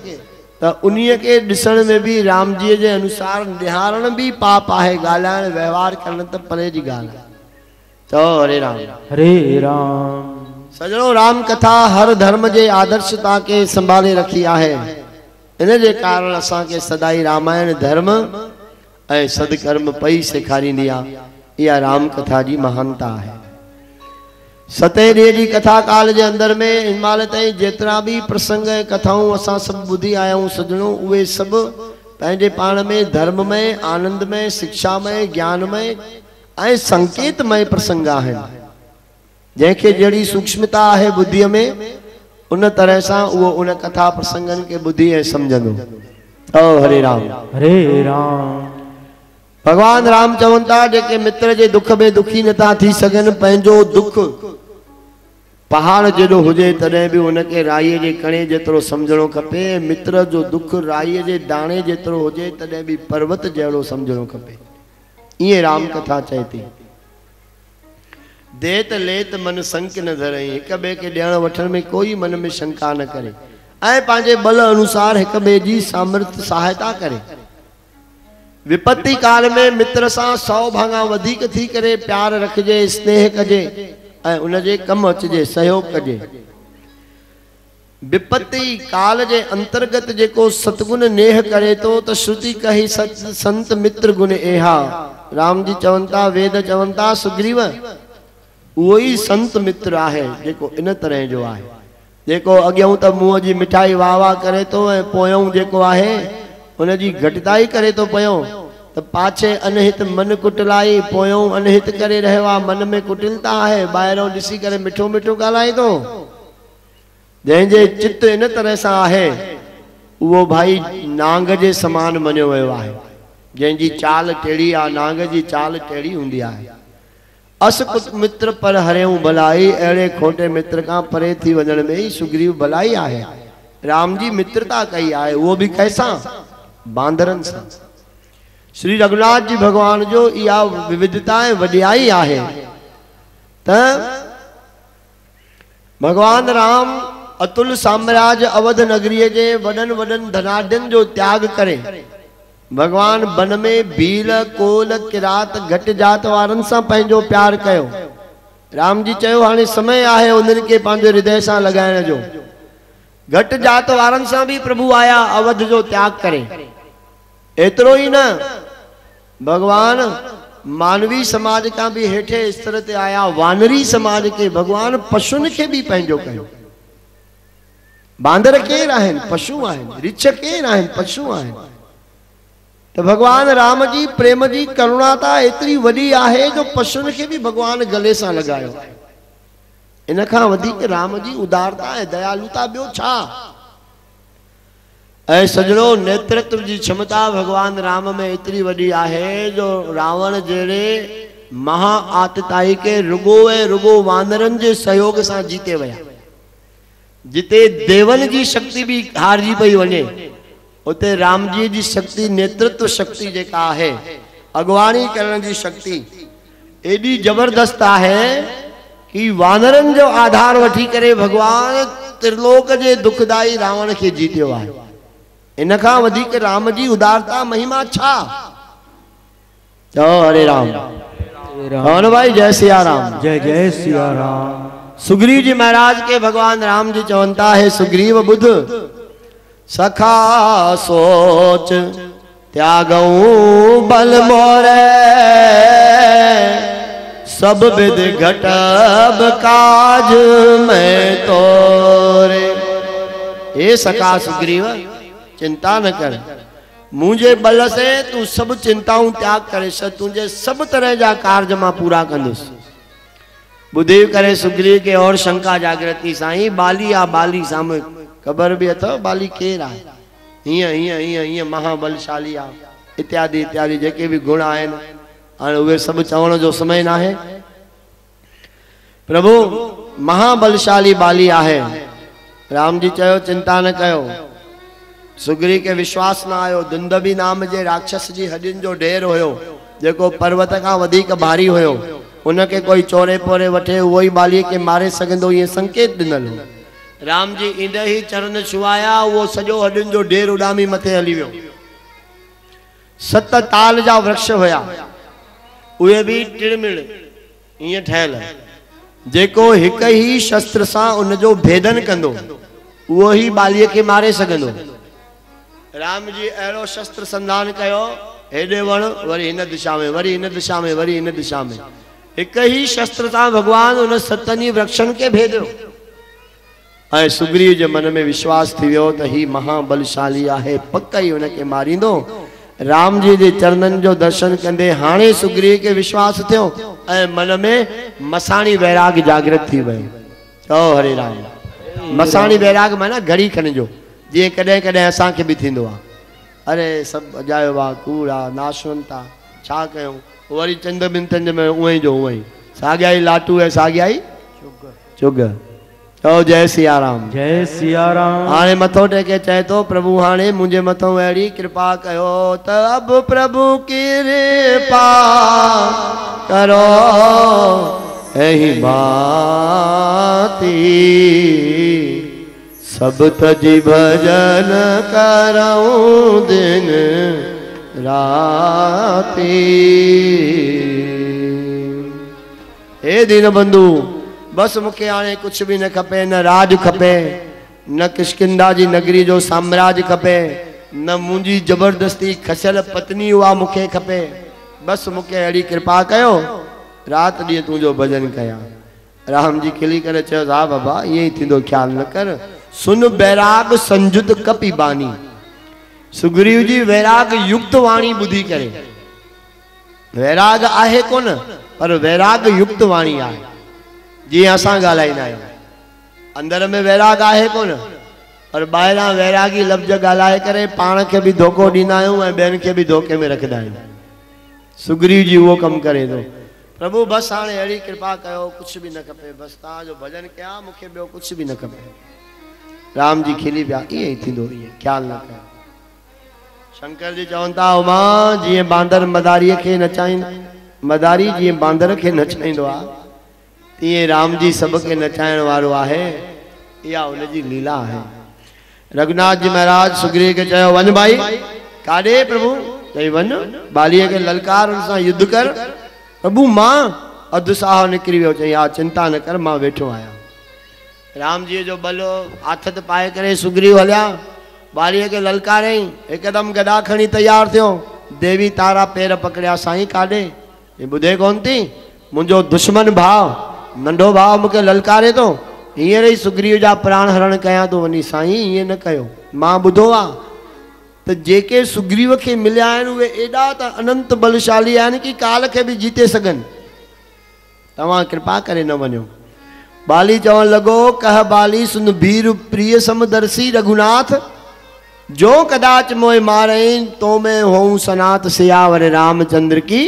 त उन्हीअ के ॾिसण में भी राम जी जे अनुसार निहारण भी पाप आहे। ॻाल्हाइण व्यवहार करण त परे जी ॻाल्हि आहे। चओ हरे राम हरे राम। सजणो राम कथा हर धर्म जे आदर्शता के संभाले रखी आहे। इन जे कारण असांखे सदाई रामायण धर्म ऐं सदकर्म पई सेखारींदी आहे। इहा राम कथा जी महानता आहे। 7 ॾींहं जी कथा काल जे अंदर में इन महिल ताईं जेतिरा भी प्रसंग ऐं कथाऊं असां सभु ॿुधी आया आहियूं सजणो उहे सभु पंहिंजे पाण में धर्ममय आनंदमय शिक्षामय ज्ञानमय ऐं संकेतमय प्रसंग आहिनि। जंहिंखे जहिड़ी सूक्ष्मता आहे बुद्धीअ में उन तरह सां उहो उन कथा प्रसंगनि के ॿुधी ऐं सम्झंदो। ओ हरे राम हरे राम। भगवान राम चवनि था जेके मित्र जे दुख में दुखी नथा थी सघनि पंहिंजो दुख पहाड़ जेॾो हुजे तॾहिं बि उनखे राईअ जे कणे जेतिरो सम्झणो खपे। मित्र जो दुख राईअ जे दाणे जेतिरो हुजे तॾहिं बि पर्वत जहिड़ो सम्झणो खपे। ईअं राम कथा चए थी। देत लेत मन संक न धरई, हिक ॿिए खे ॾियण वठण में कोई मन में शंका न करे ऐं पंहिंजे बल अनुसार हिक ॿिए जी सामर्थ्य सहायता करे। विपत्ति काल में मित्र सां 100 भाङा वधीक थी करे प्यार रखिजे, स्नेह कजे ऐं उनजे कम अचिजे, सहयोग कजे। विपत्ति काल जे अंतर्गत जेको सतगुण नेह करे तो त श्रुति कही संत मित्र गुण एहा। राम जी चवनि था, वेद चवनि था, सुग्रीव उहो ई संत मित्र आहे जेको इन तरह जो आहे, जेको अॻियां त मुंहं जी मिठाई वाह वाह करे तो ऐं पोयों जेको आहे उनजी घटिताई करे तो पियो। त पाछे अनहित मन कुटलाई, पोयों अनहित करे रहियो आहे, मन में कुटिलता आहे, ॿाहिरों ॾिसी करे मिठो मिठो ॻाल्हाए थो। जंहिंजे चित्त इन तरह सां आहे उहो भाई नांग जे समान मञियो वियो आहे। जंहिंजी चाल टेड़ी आहे, नांग जी चाल टेड़ी हूंदी आहे। अस कुत मित्र पर हरियूं भलाई, अहिड़े खोटे मित्र खां परे थी वञण में ई सुग्रीव भलाई आहे। राम जी मित्रता कई आहे, उहो बि कैसां? बांदरनि सां। श्री रघुनाथ जी भगवान जो इहा विविधता ऐं वॾियाई आहे त भगवान राम अतुल साम्राज्य अवध नगरीअ जे वॾनि वॾनि धनाढ्यनि जो त्याग करे भगवान वन में भील कोल किरात घट जात वारनि सां पंहिंजो प्यार कयो। राम जी चयो हाणे समय आहे उन्हनि खे पंहिंजे हृदय सां लॻाइण जो। घट जात वारनि सां बि प्रभु आया अवध जो त्याग करे। एतिरो ई न, भगवान मानवी समाज का भी हेठे स्तर ते आया, वानरी समाज के भगवान पशुन के भी पंहिंजो कयो। बांदर केर आहिनि? पशु आहिनि। रिछ केर आहिनि? पशु आहिनि। तो भगवान राम जी प्रेम जी करुणाता एतरी वडी आहे जो पशुन के भी भगवान गले सां लगायो। इन खां वधीक राम जी उदारता ऐं दयालुता ॿियो छा? ऐं सजणो नेतृत्व जी क्षमता भगवान राम में एतरी वडी आहे जो रावण जहिड़े महा आतताई के रुगो ऐं रुगो वानरनि जे सहयोग सां जीते विया। जिते देवन जी शक्ति भी हारजी पई वञे, उते राम जी जी शक्ति, नेतृत्व शक्ति जेका आहे, अगवानी करण जी शक्ति एडी जबरदस्त आहे कि वानरनि जो आधार वठी करे भगवान त्रिलोक जे दुखदाई रावण के जीतियो आहे। इन खां वधीक राम जी उदारता महिमा छा? तो हरे राम। कौन भाई? जय सिया राम। जय जय सिया राम। सुग्रीव जी महाराज के भगवान राम जी चवंता है, सुग्रीव बुध सखा सोच त्यागऊ बल मोरे, सब विद घटब काज में तोरे। ए सखा सुग्रीव, चिंता न कर, मुझे बल से तू सब चिंताऊं त्याग करे, तुझे सब तरह जा कार्य मां पूरा कंदुसि। बुद्धि करे सुग्रीव के और शंका जागृति, साईं बाली आ, बाली सामने खबर भी अथव बाली केर आहे? हिय हिय हिय हिय महाबलशाली आ, इत्यादि इत्यादि जेके भी गुण आहिनि। हाणे उहे सभु चवण जो समय न आहे। प्रभु महाबलशाली बाली आहे। राम जी चयो चिंता न कयो। सुग्रीव के विश्वास न आयो। दुंदभी नाम जे राक्षस जी हड्डियुनि जो ढेर हुयो जेको पर्वत खां वधीक भारी हुयो। उनके कोई चोरे पोरे वठे उहो ई बाली के मारे सघंदो, ये संकेत ॾिनल हो। राम जी ईंदे ही चरण छुआया, वो सॼो हड्डियुनि जो ढेर उॾामी मथे हली वियो। 7 ताल जा वृक्ष हुया, उहे भी टिड़मिड़ ईअं ठहियल, जेको हिक ही शस्त्र सां उनजो भेदन कंदो उहो ही बालीअ के मारे सघंदो। राम जी अहिड़ो शस्त्र संधान कयो, हेॾे वण वरी हिन दिशा में, वरी हिन दिशा में, वरी हिन दिशा में, हिक ही शस्त्र सां भगवान उन 7 वृक्षनि के भेदियो। ऐं सुग्रीव जे मन में विश्वास थी वियो त ही महाबलशाली आहे, पक ई उनके मारींदो। राम जी जे चरणनि जो दर्शन कंदे हाणे सुग्रीव के विश्वास थियो ऐं मन में मसाणी वैराग जागृत थी वियो। चओ हरे राम। मसाणी वैराग माना घड़ी खणिजो, जीअं कॾहिं कॾहिं असांखे बि थींदो आहे, अरे सभु अजायो आहे, कूड़ आहे, नाशवंत आहे, छा कयूं? वरी चंद बिन तंज में उअं ई जो उअं ई, साॻियाई लाटू ऐं साॻियाई चुग। चओ जय सिया राम। जय सिया राम। हाणे मथो टेके चए तो प्रभु हाणे मुंहिंजे मथों अहिड़ी कृपा कयो त अब प्रभु कृपा करो एही भांति सब तजी भजन करऊं दिन राती। हे दीन बंधु बस मूंखे हाणे कुछ भी न खपे, न राज खपे, न किष्किंधा जी नगरी जो साम्राज्य खपे, न मुंहिंजी जबरदस्ती खसियल पत्नी उहा मूंखे खपे। बस मूंखे अहिड़ी कृपा कयो रात ॾींहुं तुंहिंजो भजन कयां। राम जी खिली करे चयो हा बाबा ईअं ई थींदो, ख्याल न कर। सुन बैराग संजुत कपी बानी। सुग्रीव जी वैराग युक्त वाणी ॿुधी करे, वैराग आहे कोन पर वैराग युक्त वाणी आहे। जीअं असां ॻाल्हाईंदा आहियूं, अंदर में वैराग आहे कोन पर ॿाहिरां वैरागी लफ़्ज़ ॻाल्हाए करे पाण खे बि धोखो ॾींदा आहियूं ऐं ॿियनि खे बि धोखे में रखंदा आहियूं। सुग्रीव जी उहो कमु करे थो। प्रभु बस हाणे अहिड़ी कृपा कयो, कुछ भी न खपे, बस तव्हांजो भजन कयां, मूंखे ॿियो कुछ भी न खपे। राम जी खिली पिया, ईअं ई थींदो, ईअं ख्याल न कर। शंकर जी चवनि था उमा जीअं बांदर मदारीअ खे नचाईंदो, मदारी जीअं बांदर खे नचाईंदो आहे तीअं राम जी सब खे नचाइण वारो आहे। इहा हुनजी लीला आहे। रघुनाथ जी महाराज सुग्रीव खे चयो वञ भाई। काॾे प्रभु? चई वञ बालीअ खे ललकार, हुन सां युद्ध कर। प्रभु मां अधु साह निकिरी वियो। चई हा चिंता न कर, मां वेठो आहियां। राम जी जो बल आथत पाए करे सुग्रीव हलिया, बालीअ खे ललकारियईं, हिकदमि गदा खणी तैयार थियो। देवी तारा पेर पकड़िया, साईं काॾे? ॿुधे कोन थी? मुंहिंजो दुश्मन भाउ, नंढो भाउ मूंखे ललकारे थो, हींअर ई सुग्रीव जा प्राण हरण कयां थो वञी। साईं ईअं न कयो, मां ॿुधो आहे त जेके सुग्रीव खे मिलिया आहिनि उहे एॾा त अनंत बलशाली आहिनि कि काल खे बि जीते सघनि। तव्हां कृपा करे न वञो। बाली चवण लॻो कह बाली सुन भीर प्रिय समदर्शी रघुनाथ, जो कदाच मोए मारई तो में होऊं सनात सियावर रामचंद्र की।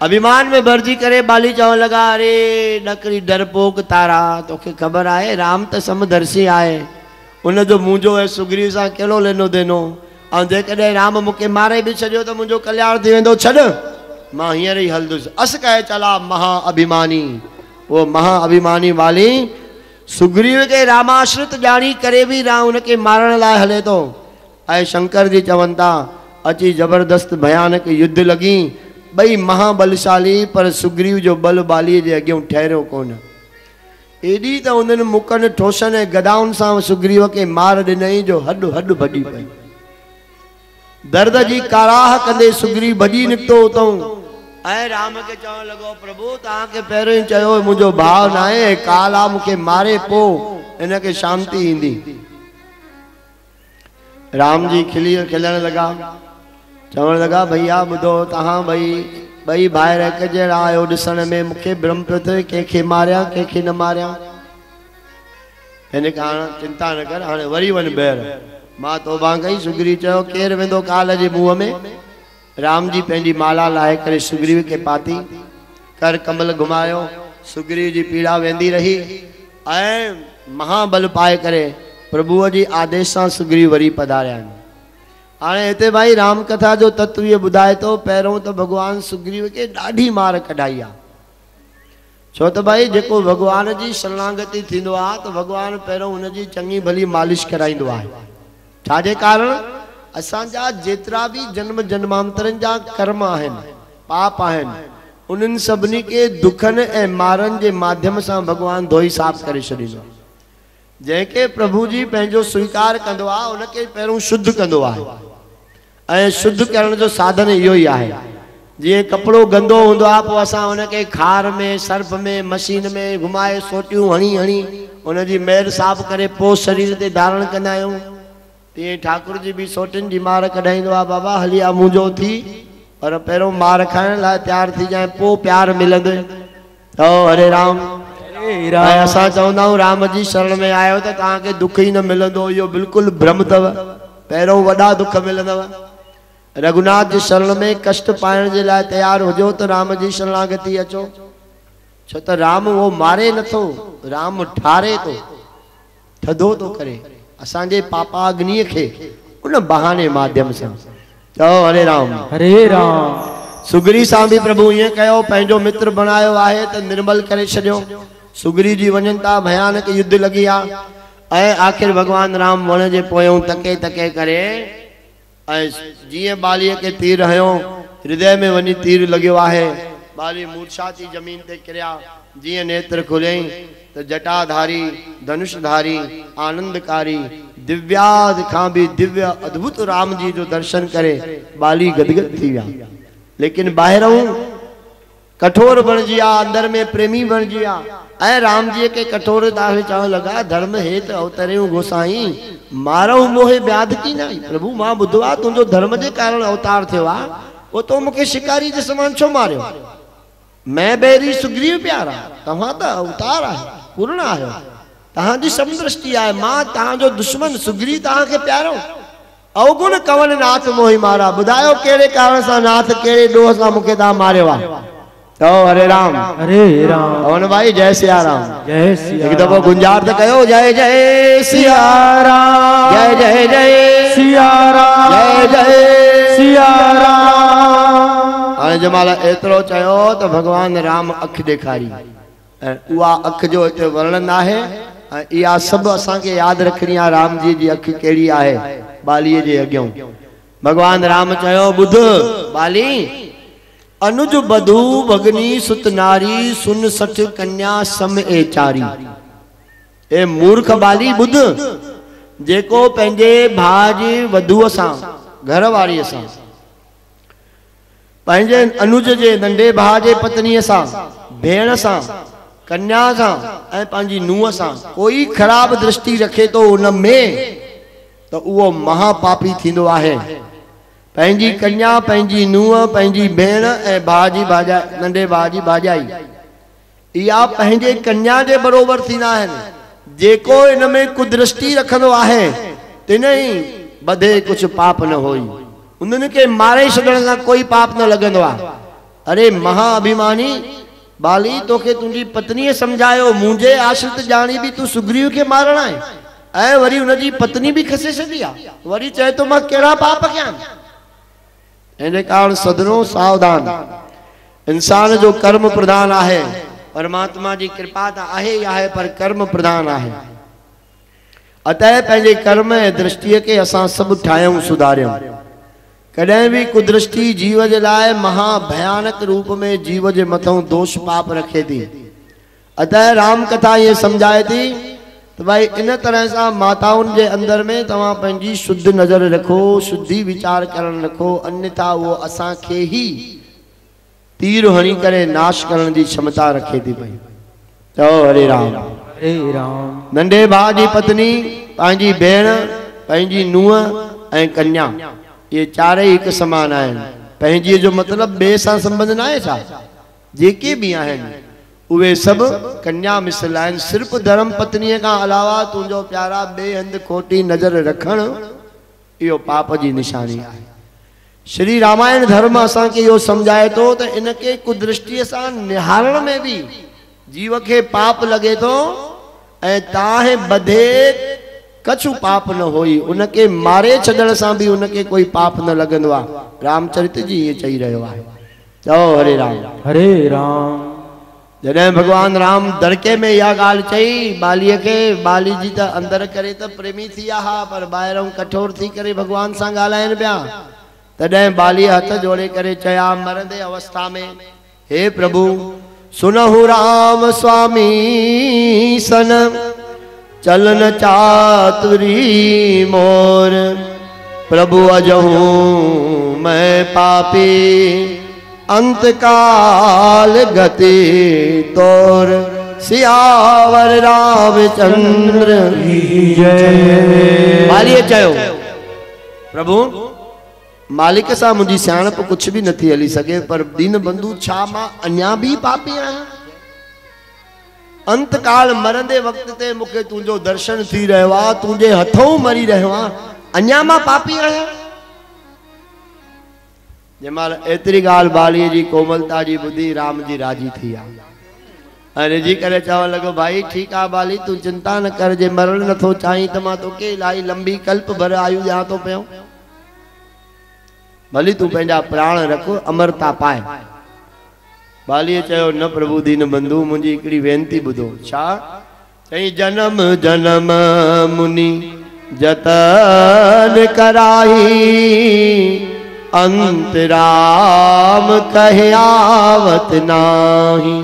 अभिमान में भरजी करे बाली चवण लगा अरे नकरी डरपोक तारा, तोखे ख़बर आहे राम त समदर्शी आहे, उन जो मुंहिंजो ऐं सुग्रीव सां कहिड़ो लेनो देनो। ऐं जेकॾहिं राम मूंखे मारे बि छॾियो त मुंहिंजो कल्याण थी वेंदो। छॾ मां हींअर ई हलंदुसि। अस कहे चला महा अभिमानी। वो महा अभिमानी वाली सुग्रीव के रामाश्रित जानी करे भी राम उनके मारण लाइ हले तो। ऐं शंकर जी चवनि था अची जबरदस्त भयानक युद्ध लगी, बई महाबलशाली, पर सुग्रीव जो बल बालीअ जे अॻियां ठहरियो कोन। एॾी त उन्हनि मुकनि ठोसनि ऐं गदाउनि सां सुग्रीव खे मार ॾिनई जो हॾु हॾु भॼी पई। दर्द जी काराह कंदे सुग्रीव भॼी निकितो उतां ऐं राम खे चवण लॻो प्रभु तव्हांखे पहिरियों ई चयो मुंहिंजो भाउ न आहे, काल आहे, मूंखे मारे पोइ हिनखे शांती ईंदी। राम जी खिलण लॻा, चवण लॻा भैया ॿुधो तव्हां ॿई भाइर हिकु जहिड़ा आहियो ॾिसण में, मूंखे भ्रम पियो थिए कंहिंखे मारिया कंहिंखे न मारिया। हिन खां चिंता न कर, हाणे वरी वञ ॿाहिरि। मां तौबा कई। सुग्रीव चयो केरु वेंदो काल जे मुंहं में। राम जी पंहिंजी माला लाहे करे सुग्रीव खे पाती, कर कमल घुमायो, सुग्रीव जी पीड़ा वेंदी रही ऐं महाबल पाए करे प्रभुअ जी आदेश सां सुग्रीव वरी पधारिया आहिनि। हाणे हिते भाई राम कथा जो तत्व इहो ॿुधाए थो, पहिरियों त भॻवान सुग्रीव खे ॾाढी मार कढाई आहे। छो त भाई जेको भॻवान जी शरणागति थींदो आहे त भॻवान पहिरियों हुनजी चङी भली मालिश कराईंदो आहे। छाजे कारण असांजा जेतिरा बि जन्म जन्मांतरनि जा कर्म आहिनि, पाप आहिनि, उन्हनि सभिनी खे दुखनि ऐं मारनि जे माध्यम सां भॻवान धोई साफ़ करे छॾींदो। जंहिंखे प्रभु जी पंहिंजो स्वीकार कंदो आहे उनखे पहिरियों शुद्ध कंदो आहे ऐं शुद्ध करण जो साधन इहो ई आहे। जीअं कपिड़ो गंदो हूंदो आहे पोइ असां हुनखे खार में, सर्फ में, मशीन में घुमाए सोटियूं हणी हणी हुनजी मैल साफ़ करे पोइ शरीर ते धारण कंदा आहियूं। तीअं ठाकुर जी बि सोटियुनि जी मार कढाईंदो आहे, बाबा हली आ मुंहिंजो थी, पर पहिरियों मार खाइण लाइ तयारु थी जाए पोइ प्यार मिलंदो। ओ हरे राम। असां चवंदा आहियूं राम जी शरण में आयो त तव्हांखे दुख ई न मिलंदो, इहो बिल्कुलु भ्रम अथव। पहिरियों वॾा दुख मिलंदव। रघुनाथ जी शरण में कष्ट पाइण जे लाइ तयारु हुजो त राम जी शरणागति अचो। छो त राम वो मारे नथो, राम ठारे तो, थधो तो करे असांजे पापाग्नि खे उन बहाने माध्यम से। चओ हरे राम हरे राम। सुग्री सां भी प्रभु ये कयो, पंहिंजो मित्र बनायो आहे त निर्मल करे छॾियो। सुग्री जी वञनि था, भयानक युद्ध लगी आ ऐं आखिर भगवान राम वण जे पोयों तके तके करे ऐं जीअं बालीअ के तीर हयो, हृदय में वञी तीर लॻियो आहे। बाली मूर्छा थी जमीन ते किरिया, जीअं नेत्र खुलियई त जटाधारी धनुषधारी आनंदकारी दिव्याद खां भी दिव्य अद्भुत राम जी जो दर्शन करे बाली गदगद थी विया। लेकिन ॿाहिरों कठोर बणिजी विया, अंदर में प्रेमी बणिजी विया ऐं राम जी के कठोरता खे चवण लगा, धर्म हेत अवतरियो गोसाई मारऊ मोहे ब्याद की नहीं। प्रभु मां ॿुधो आहे तुंहिंजो धर्म जे कारण अवतार थियो आहे, वो तो मूंखे शिकारी जे समान छो मारियो। मैं बैरी सुग्रीव प्यारा, तव्हां त अवतार आहे, पूर्ण आहियो, तव्हांजी समदृष्टि आहे, मां तव्हांजो दुश्मन सुग्रीव तव्हांखे प्यारो। अवगुण कवन नाथ मोहि मारा, ॿुधायो कहिड़े कारण सां नाथ कहिड़े ॾोह सां मूंखे तव्हां मारियो आहे। चओ हरे राम हरे राम। पवन भाई जय सिया राम। जय सिया। एक दफ़ो गुंजार त कयो, जय जय सिया राम, जय जय जय सिया राम, जय जय सिया राम। हाणे जमाल एतिरो चयो त भगवान राम अख ॾेखारी ऐं उहा अख जो हिते वर्णन आहे ऐं इहा सभु असांखे यादि रखणी आहे, राम जी अख कहिड़ी आहे। बालीअ जे अॻियां भगवान राम चयो, ॿुध बाली, अनुज बधू भगनी सुत नारी सुन सठ कन्या सम ए चारी। ए मूर्ख बाली ॿुध, जेको पंहिंजे भाउ जी वधूअ सां, घर वारीअ सां, पंहिंजे अनुज जे नंढे भाउ जे पत्नीअ सां, भेण सां, कन्या सां ऐं पंहिंजी नुंहं सां कोई ख़राब दृष्टि रखे तो उन में तो उहो महापापी थींदो आहे। पंहिंजी कन्या, पंहिंजी नुंहं, पंहिंजी भेण ऐं भाउ जी भाॼाई, नंढे भाउ जी भाॼाई, इहा पंहिंजे कन्या जे बरोबर थींदा आहिनि। जेको इन में कुदृष्टि रखंदो आहे तिन ई बधे कुछ पाप न होई, उन्हनि खे मारे छॾण सां कोई पाप न लॻंदो आहे। अरे महाअभिमानी बाली, तोखे तुंहिंजी पत्नीअ सम्झायो, मुंहिंजे आश्रित ॼाणी बि तूं सुग्रीव खे मारण आहे ऐं वरी उनजी पत्नी भी खसे छॾी आहे, वरी चए तो मां कहिड़ा पाप कयां। इन कारण सदनो सावधान, इंसान जो कर्म प्रधान आहे, परमात्मा जी कृपा त आहे ही आहे पर कर्म प्रधान आहे। अतः पंहिंजे कर्म ऐं दृष्टिअ खे असां सभु ठाहियूं, सुधारियूं। कॾहिं भी कुदृष्टि जीव जे लाइ महाभयानक रूप में जीव जे मथों दोष पाप रखे थी। अतः राम कथा ये समझाए थी तो भाई इन तरह से माताउन के अंदर में तवा पंहिंजी शुद्ध नजर रखो, शुद्धि विचार करण रखो, अन्यथा वो असा के ही तीर हणी करे नाश करण की क्षमता रखे थी पई। तो हरे राम हरे राम। नंढे भाउ जी पत्नी, पंहिंजी भेण, पंहिंजी नुंहं ऐं कन्या, ये चारे एक समान आहिनि। पंहिंजी जो मतलब बे सां संबंध ना है छा, जेके भी आहिनि उवे सब कन्या मिसल आहिनि। सिर्फ धर्म पत्नी का अलावा तुंहिंजो प्यारा बे हंध खोटी नजर रखण इहो पाप जी निशानी आहे। श्री रामायण धर्म असां के यो समझाए तो त इनके कुदृष्टि सां निहारण में भी जीव के पाप लगे तो ऐं ताहे बधे कछु पाप न होई, उनके मारे छॾण सां भी उनके कोई पाप न लगंदो आहे। रामचरित जी ये चई रहियो आहे। चओ हरे राम हरे राम। जॾहिं भगवान राम दड़के में इहा ॻाल्हि चई बालीअ खे, बाली जी त अंदर करे त प्रेमी थी विया हा, पर ॿाहिरों कठोर थी करे भगवान सां ॻाल्हाइनि पिया। तॾहिं बाली हथ जोड़े करे चया मरंदे अवस्था में, हे प्रभु सुनहु राम स्वामी सन, चलन चातुरी मोर, प्रभु अजहूं मैं पापी, अंतकाल गति तोर, सियावर रामचंद्र की जय। बालीअ चयो प्रभु मालिक सां मुंहिंजी सियाणप कुछ भी नथी हली सके, पर दीन बंधु छा मां अञा भी पापी आहियां? अंतकाल मरंदे वक्त ते मूंखे तुंहिंजो दर्शन थी रहियो आहे, तुंहिंजे हथों मरी रहियो आहे, अञा मां पापी आहियां? जंहिंमहिल एतिरी ॻाल्हि बालीअ जी कोमलता जी ॿुधी राम जी राजी थी आहे। अरे जी करे चवण लॻो भाई ठीक आ बाली तू चिंता न कर जे मरण नथो चाहीं त मां तोखे इलाही लंबी कल्प भर आयु ॾियां थो पियो भली तू पंहिंजा प्राण रख अमरता पाए। बालीअ चयो न प्रभु दीन बंधु मुंहिंजी हिकिड़ी वेनती ॿुधो। छा चई जन्म जन्म मुनि जतन कराई अंतराम कहे आवत नाही।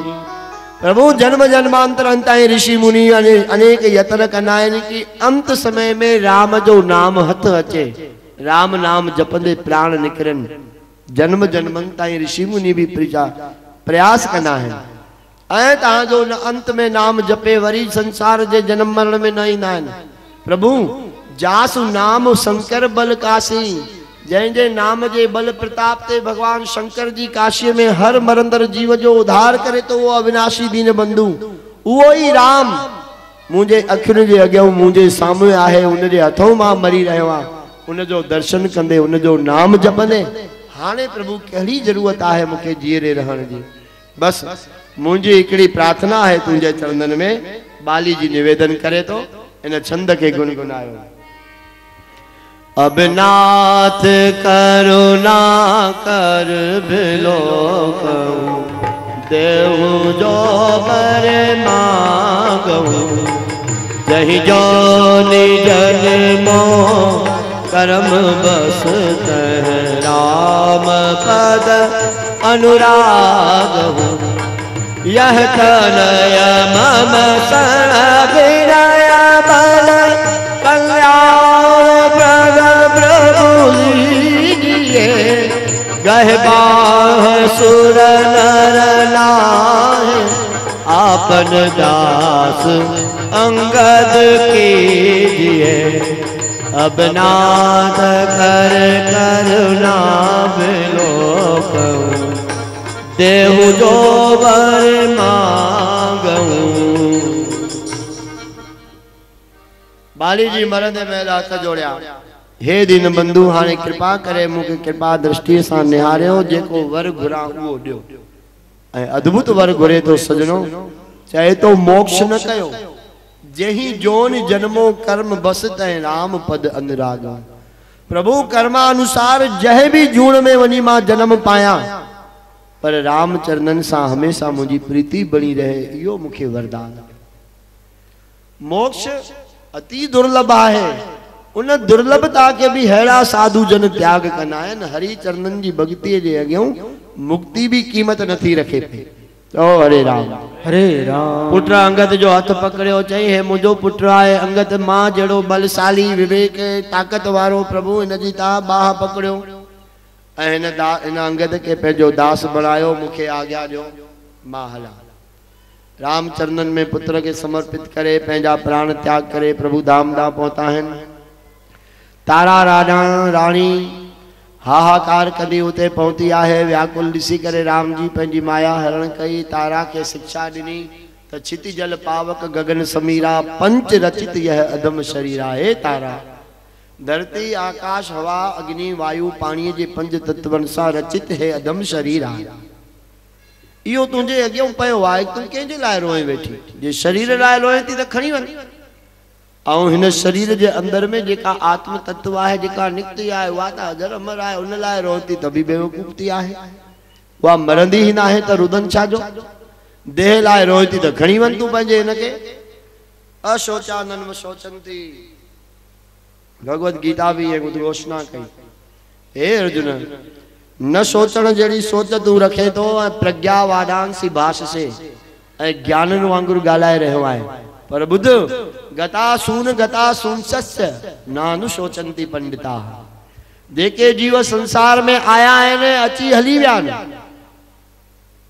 प्रभु जन्म जन्मांतर ताईं ऋषि मुनि अनेक यत्न कंदा आहिनि कि अंत समय में राम जो नाम हथ अचे राम नाम जपंदे प्राण निकिरनि। जन्म जन्मनि ताईं ऋषि मुनि भी प्रयास कंदा आहिनि ऐं तव्हांजो अंत में नाम जपे वरी संसार जे जन्म मरण में न ईंदा आहिनि। प्रभु जासु नाम शंकर बल काशी जंहिंजे नाम जे बल प्रताप ते भगवान शंकर जी काशीअ में हर मरंदड़ जीव जो उद्धार करे तो वो अविनाशी दीन बंधु उहो ई राम मुझे अखियुनि जे अॻियां मुझे साम्हूं आहे उनजे हथों मां मरी रहियो आहियां उनजो दर्शन कंदे उनजो नाम जपंदे हाणे प्रभु कहिड़ी ज़रूरत आहे मूंखे जीअरे रहण जी। बस मुझी हिकिड़ी प्रार्थना है तुझे चरणन में। बाली जी निवेदन करे तो इन छंद के गुनगुनायो। अब नाथ करुणा कर बिलो देहु जो बर मांगू जही जो निजन्मो कर्म बस तह राम पद अनुराग यह कलय मम शरण विनय बल कल्याण प्रभु लीजिए गह बाह सुर नर लाए आपन दास अंगद कीजिए अब नाथ कर करुणा बिलोकऊं देहु जो वर मांगऊं। बाली जी मरंदे महिल हथ जोड़िया हे दीन बंधु हाणे कृपा करे मूंखे कृपा दृष्टि सां निहारियो जेको वर घुरां उहो ॾियो। ऐं अद्भुत वर घुरे तो सजनो चए तो मोक्ष न कयो जही जोन जन्मो कर्म बस तय राम पद अनुराग। प्रभु कर्मानुसार जह भी जूण में वनी मां जन्म पाया पर राम चरणन सां हमेशा मुझी प्रीति बनी रहे यो मुखे वरदान। मोक्ष अति दुर्लभ है उन दुर्लभता के भी हेड़ा साधु जन त्याग कंदा आहिनि। हरि चरणन जी भक्ति जे अॻियां मुक्ति भी कीमत नथी रखे पई। तो हरे राम पुत्र अंगद जो हथ पकड़ियो चई हे मुझो पुत्र आहे अंगद मां जड़ो बलशाली विवेक ताकत वारो प्रभु इन जी ता बाह पकड़ियो ऐं इन अंगद के पंहिंजो दास बणायो मूंखे आज्ञा ॾियो मां हला। राम चरणन में पुत्र के समर्पित करे पंहिंजा प्राण त्याग करे प्रभु धाम ॾांहुं पहुता आहिनि। तारा राणी हाहाकार कदी उते पहुती आहे। व्याकुल ॾिसी करे राम जी पंहिंजी माया हरण कई। तारा के शिक्षा ॾिनी त छिति जल पावक गगन समीरा पंच रचित यह अदम शरीरा। हे तारा धरती आकाश हवा अग्नि वायु पानी जे पंज तत्वनि सां रचित हे अदम शरीर आहे। इहो तुंहिंजे अॻियां पियो आहे तूं कंहिंजे लाइ रोए वेठी जे शरीर लाइ रोए थी त खणी वञ। ऐं हिन शरीर जे अंदर में जेका आत्म तत्व आहे जेका निकती आहे उहा त अजर अमर आहे उन लाइ रोती त बि बेवकूफ़ी आहे। उहा मरंदी ही न आहे त रुदन छाजो। देह लाइ रोती त खणी वञ तूं पंहिंजे हिनखे। अशोचानन शोचंती भगवत गीता भी ये घोषणा कई। हे अर्जुन न सोचण जड़ी सोच तू रखे तो प्रज्ञा वादांसी भाष से ज्ञानन वांगुर गालाए रहो है। पर बुद्ध गता सून सस्य नानु सोचंती पंडिता। जेके जीव संसार में आया है ने अची हली विया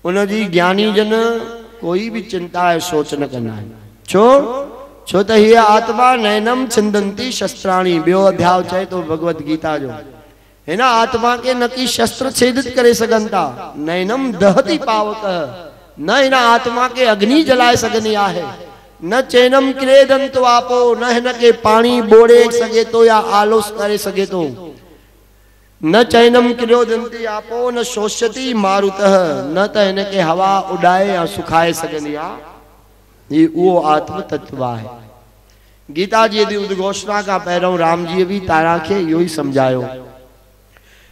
उन जी ज्ञानी जन कोई भी चिंता है सोच न करना है। छो त ही आत्मा नैनम छिंदंती शस्त्राणी। बियो अध्याय चए तो भगवत गीता जो हिन आत्मा के न की शस्त्र छेदित करे सघन था नैनम दहती पावक न हिन आत्मा के अग्नि जलाए सघनी आहे न चैनम क्रेदंत वापो न हिन के पानी बोड़े सके तो या आलोस करे सके तो। न चैनम क्रोधंती आपो न शोष्यति मारुतः, न त इनके हवा उड़ाए या सुखाए सघंदी आहे। ये वो आत्म तत्व है। गीता जी जी उद्घोषणा का पहिरों राम जी भी तारा के यो ही समझायो।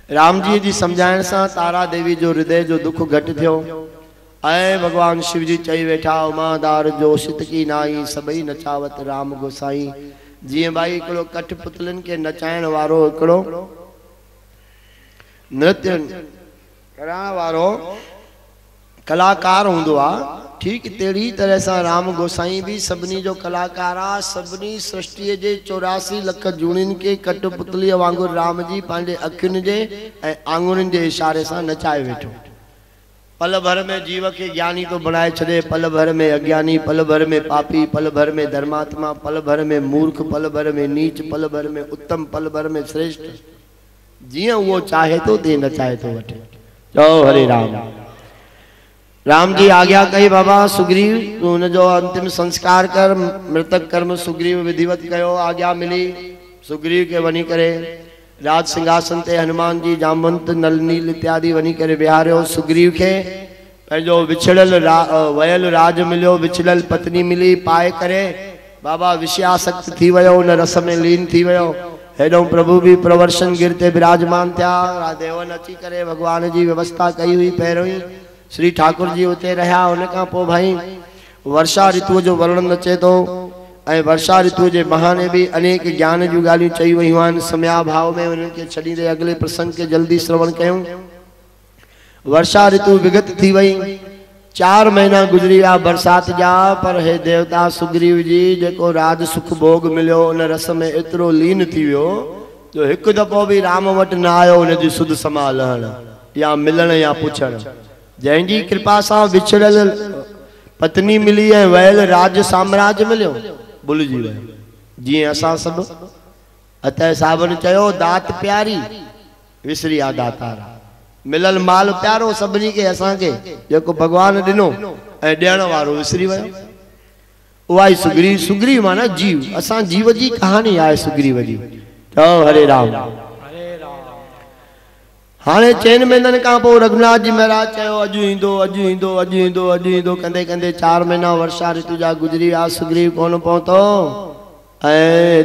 राम जी जी समझाइण सां तारा देवी जो हृदय जो दुख घट थियो। ऐं भगवान शिव जी चई वेठा उमादार जो शित की नाई सभई नचावत राम गोसाई। जीअं भाई हिकिड़ो कठपुतलिन के नचाइण वारो हिकिड़ो नृत्य करण वारो कलाकार हूंदो आहे, ठीक तेड़ी तरह से राम गोसाई भी सबनी जो कलाकार आ। सबनी सृष्टि के 84 लख जूणिन के कठपुतली वांगुर राम जी पांजे अखियुनि जे ऐं आंगुरनि जे इशारे से नचाए वेठो। पल भर में जीव के ज्ञानी तो बनाए छे, पल भर में अज्ञानी, पल भर में पापी, पल भर में धर्मात्मा, पल भर में मूर्ख, पल भर में नीच, पल भर में उत्तम, पल भर में श्रेष्ठ। जिया वो चाहे तो दे नचाए तो वठे। जय हरे राम। राम जी आज्ञा कही बाबा सुग्रीव उन जो अंतिम संस्कार कर, मृतक कर्म सुग्रीव विधिवत कयो। आज्ञा मिली सुग्रीव के वनी करे राज सिंहासन ते हनुमान जी जामवंत नल नील इत्यादि वनी करे बिहारियो। सुग्रीव के जो विछड़ल वयल राज मिलो, विछड़ल पत्नी मिली, पाए करे बाबा विषयासक्त थी वयो, उन रस में लीन थी वयो। हेडो प्रभु भी प्रवर्शन गिरते विराजमान था। देवन अची करे भगवान जी व्यवस्था कई हुई। पहिरों ही श्री ठाकुर जी उते रहा। उनका पो भाई वर्षा ऋतु जो वर्णन अचे तो, ऐं वर्षा ऋतु के बहाने भी अनेक ज्ञान जूं ॻाल्हियूं चई वयूं आहिनि। समया भाव में उनके छड़ी दे अगले प्रसंग के जल्दी श्रवण कयूं। वर्षा ऋतु विगत थी वई, 4 महीना गुजरी विया बरसात जा। पर हे देवता सुग्रीव जी जेको राज सुख भोग मिलियो उन रस में एतिरो लीन थी वियो जो हिकु दफ़ो भी राम वटि न आयो उन जी सुध समा लहण या मिलण या पुछण। जंहिंजी कृपा से विछड़ल पत्नी मिली है, वयल राज साम्राज्य मिलो, भुलिजी वियो। जी असां सब अतः साबन चयो दात प्यारी विसरिया दातारा। मिलल माल प्यारो सबनी के असां के जेको भगवान दिनो ए देण वारो विसरी वयो। उहा सुग्रीव। सुग्रीव माना जीव। असां जीव जी कहानी है सुग्रीव जी। तो हरे राम। हाने चैन महीनन का पो रघुनाथ जी महाराज चयो अजु इंदो अजु इंदो अजु इंदो अजु इंदो कंदे कंदे 4 महीना वर्षा ऋतु जा गुजरी आ। सुग्रीव कोन पहुतो। ऐं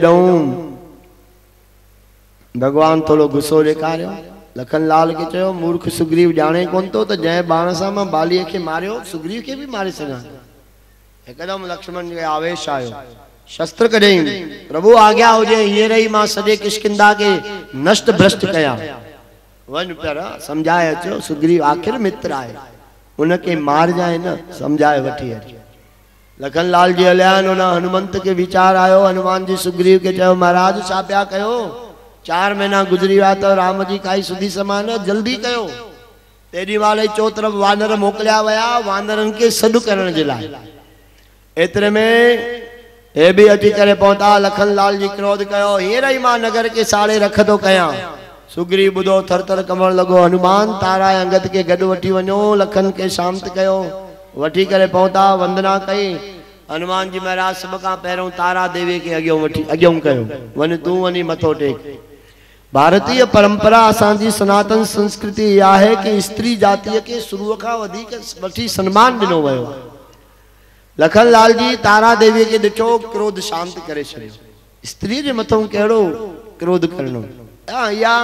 भगवान थोड़ो गुस्सो ॾेखारियो। लखन लाल के चयो मूर्ख सुग्रीव जाने कोन तो त जंहिं बाण सां मां बालीअ खे मारियो सुग्रीव के भी मारे सघां। एकदम लक्ष्मण के आवेश आयो। शस्त्र कढई प्रभु आज्ञा हुजे हींअर ई मां सॼे किष्किंधा के नष्ट भ्रष्ट कया। वन पर समझाए अचो सुग्रीव आखिर मित्र आए उनके मार जाए न समझाए वठी अच। लखन लाल जी हलियान। उन हनुमंत के विचार आयो। हनुमान जी सुग्रीव के चयो महाराज छा पिया कयो? 4 महीना गुजरी विया तो राम जी काई सुधी समान जल्दी कयो। तेरी वाले चो तरफ वानर मोकलिया वया वानरन के सॾु करण जे लाइ। एतरे में हे भी अची करे पहुता। लखन लाल जी क्रोध कयो हींअर ई मां नगर के साड़े रख तो कया। सुग्रीव बुधो थर थर कमण लगो। हनुमान तारा अंगद के गड वठी वनो। लखन के शांत कयो वठी करे पहुता। वंदना कई। हनुमान जी महाराज सब का पहिरों तारा देवी के अग्यों कयो वन तू वनी मथो टेक। भारतीय परंपरा असांजी सनातन संस्कृति यह है कि स्त्री जाति के शुरू का वठी सम्मान दिनो वयो। लखन लाल जी तारा देवी के दिठो क्रोध शांत करे छड़ियो। स्त्री जे मथों केड़ो क्रोध करनो या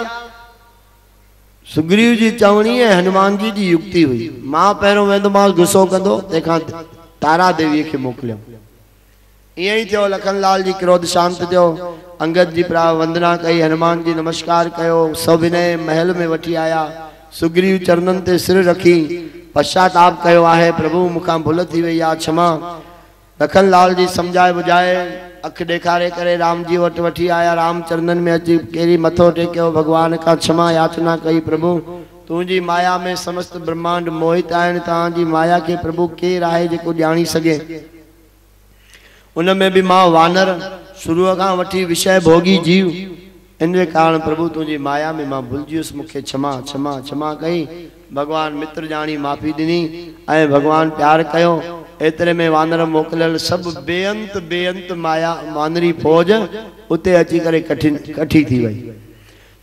सुग्रीव जी चवणी है हनुमान जी जी युक्ति हुई। मां पहिरों वेंदो मां गुस्सो कंदो तंहिंखां तारा देवी के मोकलियो। इं थो लखन लाल जी क्रोध शांत थियो। अंगद जी प्रा वंदना कई। हनुमान जी नमस्कार कयो। सविनय महल में वठी आया। सुग्रीव चरणन ते सिर रखी पश्चाताप कयो आहे प्रभु मुखां भुल थी वई आ क्षमा। लखन लाल जी समझाए बुझाए अख ॾेखारे करे राम जी वटि वठी आया। राम चरणन में अची केरी मथो टेकियो। भगवान का क्षमा याचना कई। प्रभु तुझी माया में समस्त ब्रह्मांड मोहित आहिनि। तव्हांजी माया के प्रभु केर आहे जेको ॼाणी सघे। उनमें भी मां वानर शुरू का वठी विषय भोगी जीव इन कारण प्रभु तुझी माया में मां भुलजियुस मुखे क्षमा क्षमा क्षमा कई। भगवान मित्र जानी माफी दिनी ऐं भगवान प्यार कयो। एतरे में वानर मोकलियल सब बेअंत बेअंत माया वानरी फौज उते अची करे कठी थी वई।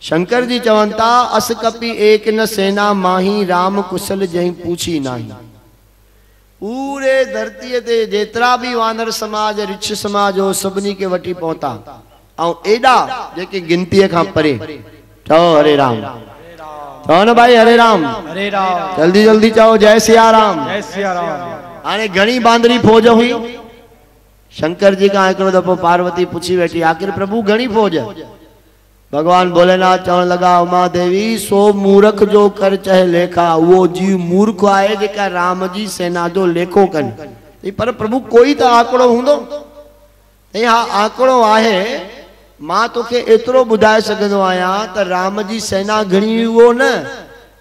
शंकर जी चवन था अस कपी एक न सेना माही राम कुशल जही पूछी नाही। पूरे धरती ते जेतरा भी वानर समाज रिछ समाज हो सभिनी के वठी पहुता और एडा जेके गिनती का परे। चओ हरे राम, चओ न भाई हरे राम, हरे राम, जल्दी जल्दी चओ जय सिया राम, जय सिया राम। आने घणी बांदरी फौज हुई। शंकर जी का हिकिड़ो दफ़ो पार्वती पूछी वेठी आखिर प्रभु घणी फौज? भगवान भोलेनाथ चवण लगा उमा देवी सो मूर्ख जो कर चाहे लेखा, वो जीव मूर्ख आए जेका राम जी सेना जो लेखो कन। पर प्रभु कोई तो आंकड़ो हुंदो। हाँ आंकड़ो आहे, मां तोखे एतरो बुधाए सकदो आया त राम जी सेना घणी वो न,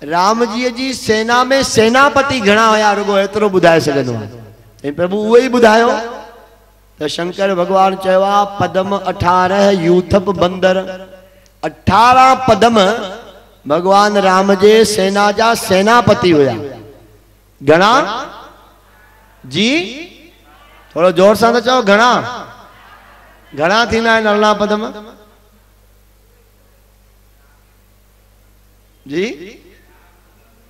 राम जी सेना में सेनापति घणा हुया, रुगो एतरो बुधाए सकदो आहियां। प्रभु उहो ही बुधायो तो शंकर भगवान चवा पदम 18 यूथप बंदर। 18 पदम भगवान राम जे सेना जा सेनापति हुया। घणा जी? थोड़ा जोर सां चओ घणा? घणा थींदा आहिनि 18 पदम जी?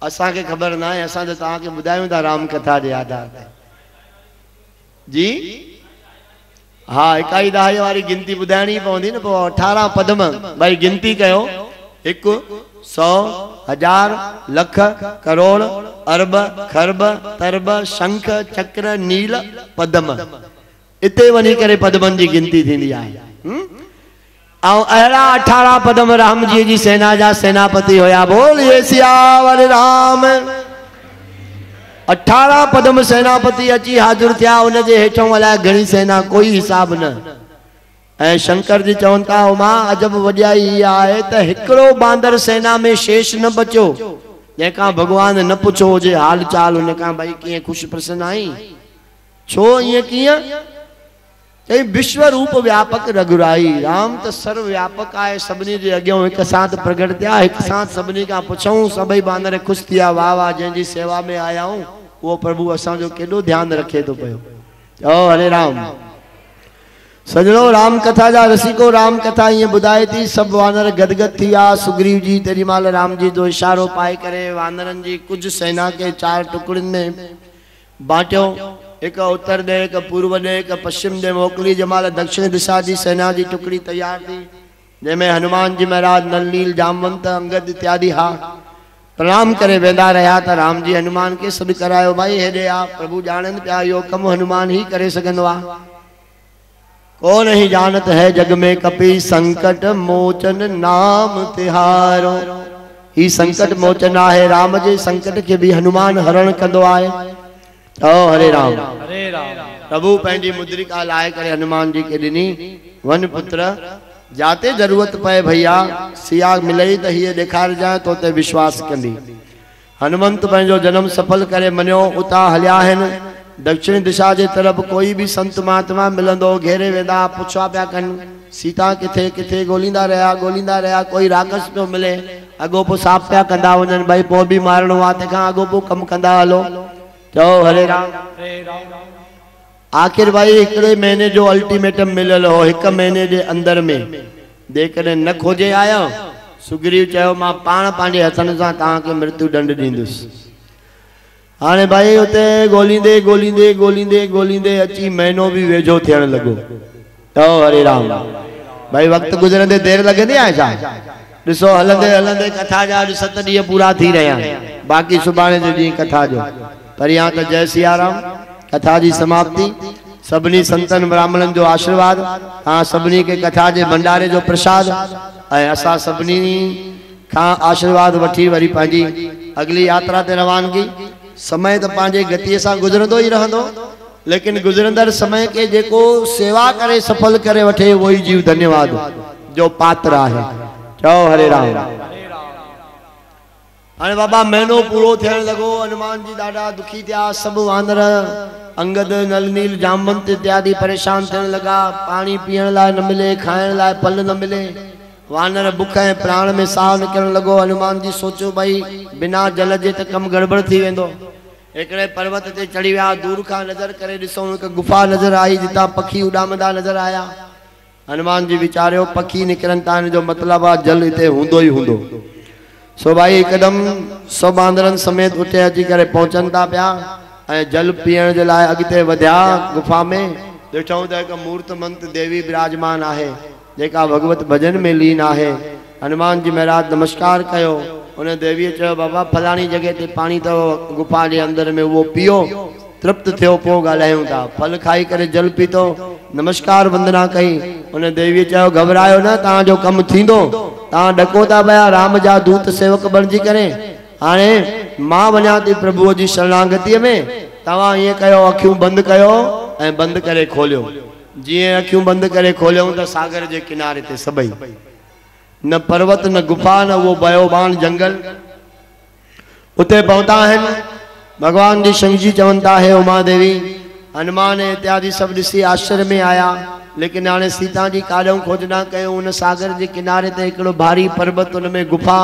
असा के खबर ना है, असा तो तव्हांखे ॿुधायूं था राम कथा जे आधार ते जी। हाँ इकाई दहाई वाली गिनती ॿुधाइणी पवंदी न। 18 पदम भाई गिनती कयो 1 100 1000 लख करोड़ अरब खरब तरब शंख चक्र नील पदम, इते वनी करे पदमन जी गिनती थींदी आहे। अहिड़ा 18 पदम राम जी सेना जा सेनापति होया। बोलिए सियावर राम। 18 पदम सेनापति अची हाजिर थिया, उन जे हेठों अलाए घणी सेना, कोई हिसाब न। ऐं शंकर जी चवन था उमा अजब वॾाई आहे त हिकिड़ो बांदर सेना में शेष न बचो जंहिंखां भगवान न पुछो हुजे हाल चाल उनखां भाई कीअं ख़ुशि प्रसन्न आई। छो ईअं कीअं? चई विश्व रूप व्यापक रघुराई। राम तो सर्व व्यापक आहे, सभिनी जे अॻियां हिक साथ प्रगट थिया, हिक साथ सभिनी खां पुछऊं, सभई बांदर ख़ुशि थिया। वाह वाह जंहिंजी सेवा में आया आहियूं वो प्रभु असांजो केॾो ध्यानु रखे थो पियो। ओ हरे राम। सजणो राम कथा जा रसिको राम कथा ईअं ॿुधाए थी सभु वानर गदगद थी विया। सुग्रीव जी तेॾी महिल राम जी जो इशारो पाए करे वानरनि जी कुझु सेना के 4 टुकड़ियुनि में बांटियो। एक उत्तर दे, एक पूर्व दे, एक पश्चिम दे मोकली। जमाल दक्षिण दिशा जी सेना जी टुकड़ी तैयार थी, जंहिंमें हनुमान जी महाराज नल नील जामवंत अंगद इत्यादि हा प्रणाम करे वेंदा रहा। त राम जी हनुमान के सॾु करायो भाई हेॾे आ। प्रभु ॼाणनि पिया इहो कमु हनुमान ही करे सघंदो आहे। कौन ही जानत है जग में कपी संकट मोचन नाम तिहारो। ही संकट मोचन आहे, राम जे संकट के भी हनुमान हरण कंदो आहे। ओ हरे राम, हरे राम। प्रभु पंहिंजी मुद्रिका लाए करे हनुमान जी के ॾिनी। वन पुत्र जाते जरूरत पए भैया सिया मिलई त हीअ ॾेखारिजांइ तो ते विश्वास कंदी। हनुमंत पंहिंजो जन्म सफल करे मञियो, उतां हलिया आहिनि दक्षिण दिशा जे तरफ। कोई भी संत महात्मा मिलंदो घेरे वेंदा, पुछा पिया कनि सीता किथे किथे, ॻोल्हींदा रहिया। कोई राक्षस पियो मिले, अॻोपो साफ़ पिया कंदा वञनि भाई पोइ बि मारणो आहे, तंहिंखां अॻोपो कमु कंदा हलो। चओ हरे राम। आखिर भाई हिकिड़े महीने जो अल्टीमेटम मिलियल हो, 1 महीने जे अंदर में जेकॾहिं न खोजे आयो, सुग्रीव चयो मां पाण पंहिंजे हथनि सां तव्हांखे मृत्यु दंड ॾींदुसि। हाणे भाई उते ॻोल्हींदे अची महीनो भी वेझो थियण लॻो। चओ हरे राम। भाई वक़्तु गुज़रंदे देर लॻंदी आहे छा? ॾिसो हलंदे कथा जा 7 ॾींहं पूरा थी रहिया, बाक़ी सुभाणे जो ॾींहुं कथा जो। पर यहाँ तो जय सिया राम कथा जी समाप्ति। सभिनी संतन ब्राह्मणन जो आशीर्वाद, हाँ सभिनी के कथा जे भंडारे जो प्रसाद, ऐं असां सभिनी खां आशीर्वाद वठी वरी पंहिंजी अगली यात्रा ते रवानगी। समय तो पंहिंजे गतिअ सां गुज़रंदो ही रहंदो, लेकिन गुज़रंदड़ समय के जेको सेवा करे सफल करे वठे वही जीव धन्यवाद जो पात्र आहे। चओ हरे राम। हाँ बाबा महीनो पूरो थियण लॻो, हनुमान जी ॾाढा दुखी थिया। सब वानर अंगद नल नील जामवंत इत्यादि परेशान थियण लॻा। पानी पीअण लाइ न मिले, खाइण लाइ फल न मिले, वानर बुख ऐं प्राण में साह निकिरण लॻो। हनुमान जी सोचो भाई बिना जल जे त कमु गड़बड़ थी वेंदो। हिकिड़े पर्वत ते चढ़ी विया, दूर खां नज़र करे ॾिसूं हिकु गुफ़ा नज़र आई जितां पखी उॾामंदा नज़र आया। हनुमान जी विचारियो पखी निकरन था जो मतलब आ जल इते हुंदो ही हुंदो। सो भाई एकदम सब बांदरन समेत उठे अची करे पहुंचन था पिया ऐं जल पीअण जे लाइ अॻिते वधिया गुफा में। ॾिठऊं त हिकु मूर्तमंत देवी विराजमान आहे जेका भगवत भजन में लीन आहे। हनुमान जी महाराज नमस्कार कयो। उन देवी चयो बाबा फलानी जगह ते पानी अथव गुफा के अंदर में वो पियो तृप्त थियो पोइ ॻाल्हायूं था। फल खाई करे जल पीतो नमस्कार वंदना कई। उन देवी चयो घबरायो न तव्हांजो कमु थींदो। तव्हां ॾको था पिया राम जा दूत सेवक बणिजी करे। हाणे मां वञा थी प्रभुअ जी शरणागतीअ में। तव्हां ईअं कयो अखियूं बंदि कयो ऐं बंदि करे खोलियो। जीअं अखियूं बंदि करे खोलियूं त सागर जे किनारे ते सभई न पर्वत न गुफा न वो बयोबान जंगल उते पहुता आहिनि। भगवान जी शंकर जी चवनि था हे उमा देवी हनुमान इत्यादि सब ॾिसी आश्चर्य में आया। लेकिन हाणे सीता जी काॾूं खोजना कयूं। उन सागर जे किनारे ते हिकिड़ो भारी पर्वत उन में गुफा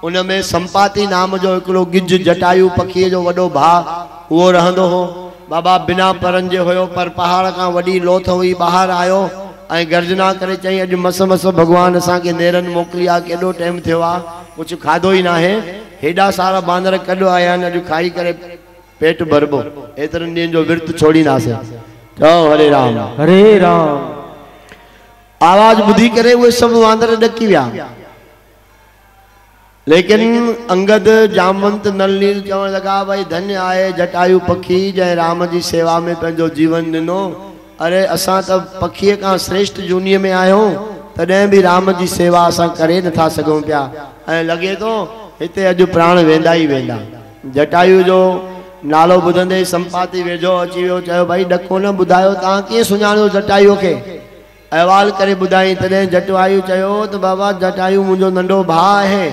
उन में संपाति नाम जो हिकिड़ो गिज जटायु पखीअ जो वॾो भाउ उहो रहंदो हो। बाबा बिना परनि जे हुयो पर पहाड़ खां वॾी लोथ हुई ॿाहिरि आयो ऐं गर्जना करे चई अॼु मस मस भगवान असांखे नेरनि मोकिली आहे। केॾो टाइम थियो आहे कुझु खाधो ई नाहे। हेॾा सारा बांदर कॾो आया आहिनि अॼु खाई करे पेट भरबो। एतिरनि ॾींहंनि जो विर्त छोड़ींदासीं। चओ हरे राम हरे राम। आवाज ॿुधी करे उहे सभु वांदर ॾकी विया। लेकिन अंगद जामवंत नल नील चवण लगा भाई धन्य आहे जटायु पखी जंहिं राम जी सेवा में पंहिंजो जीवन ॾिनो। अरे असां त पखीअ खां श्रेष्ठ जूनीअ में आहियूं तॾहिं बि राम जी सेवा असां करे नथा सघूं पिया ऐं लॻे थो हिते अॼु प्राण वेंदा ई वेंदा। जटायु जो नालो ॿुधंदे संपाति वेझो अची वियो। चयो भाई ॾको न ॿुधायो तव्हां कीअं सुञाणियो जटायुअ खे। अहवाल करे ॿुधाई। तॾहिं जटायु चयो त बाबा जटायु मुंहिंजो नंढो भाउ आहे।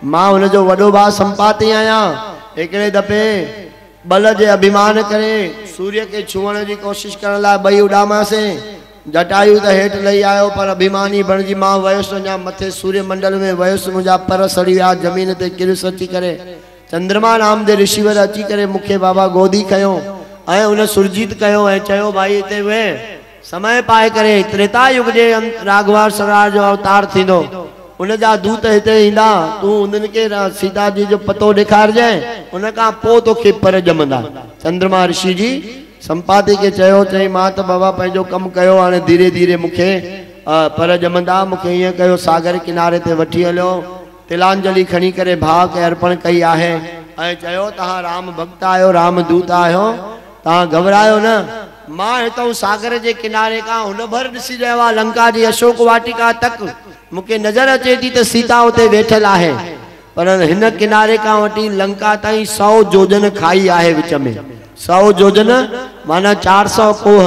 मां हुनजो वॾो भाउ संपाति आहियां। हिकिड़े दफ़े बल जे अभिमान करे सूर्य के छुअण जी कोशिश करण लाइ ॿई उॾामासीं। जटायु त हेठि लही आयो पर अभिमानी बणिजी मां वयुसि अञा मथे सूर्य मंडल में वयुसि। मुंहिंजा पर सड़ी विया ज़मीन ते किरिस अची करे। चंद्रमा नाम दे ऋषिवर अची करे मूंखे बाबा गोदी कयो ऐं उन सुरजीत कयो ऐं चयो भाई हिते वेह समय पाए करे त्रेता युग जे राघवार सरकार जो अवतार थींदो। उन जा दूत हिते ईंदा तूं उन्हनि खे सीता जी जो पतो ॾेखारिजांइ उन खां पोइ तोखे पर ॼमंदा। चंद्रमा ऋषि जी संपाति खे चयो चई मां त बाबा पंहिंजो कमु कयो हाणे धीरे धीरे मूंखे पर ॼमंदा। मूंखे ईअं कयो सागर किनारे ते वठी हलियो। तिलांजलि खणी करे भाउ खे अर्पण कई आहे ऐं चयो तव्हां राम भक्त आहियो राम दूत आहियो तव्हां घबरायो न। मां हितां सागर जे किनारे खां हुन भर ॾिसी रहियो आहे लंका जी अशोक वाटिका तक मूंखे नज़र अचे थी त सीता उते वेठल आहे। पर हिन किनारे खां वठी लंका ताईं 100 जोजन खाई आहे विच में। 100 जोजन माना 400 कोह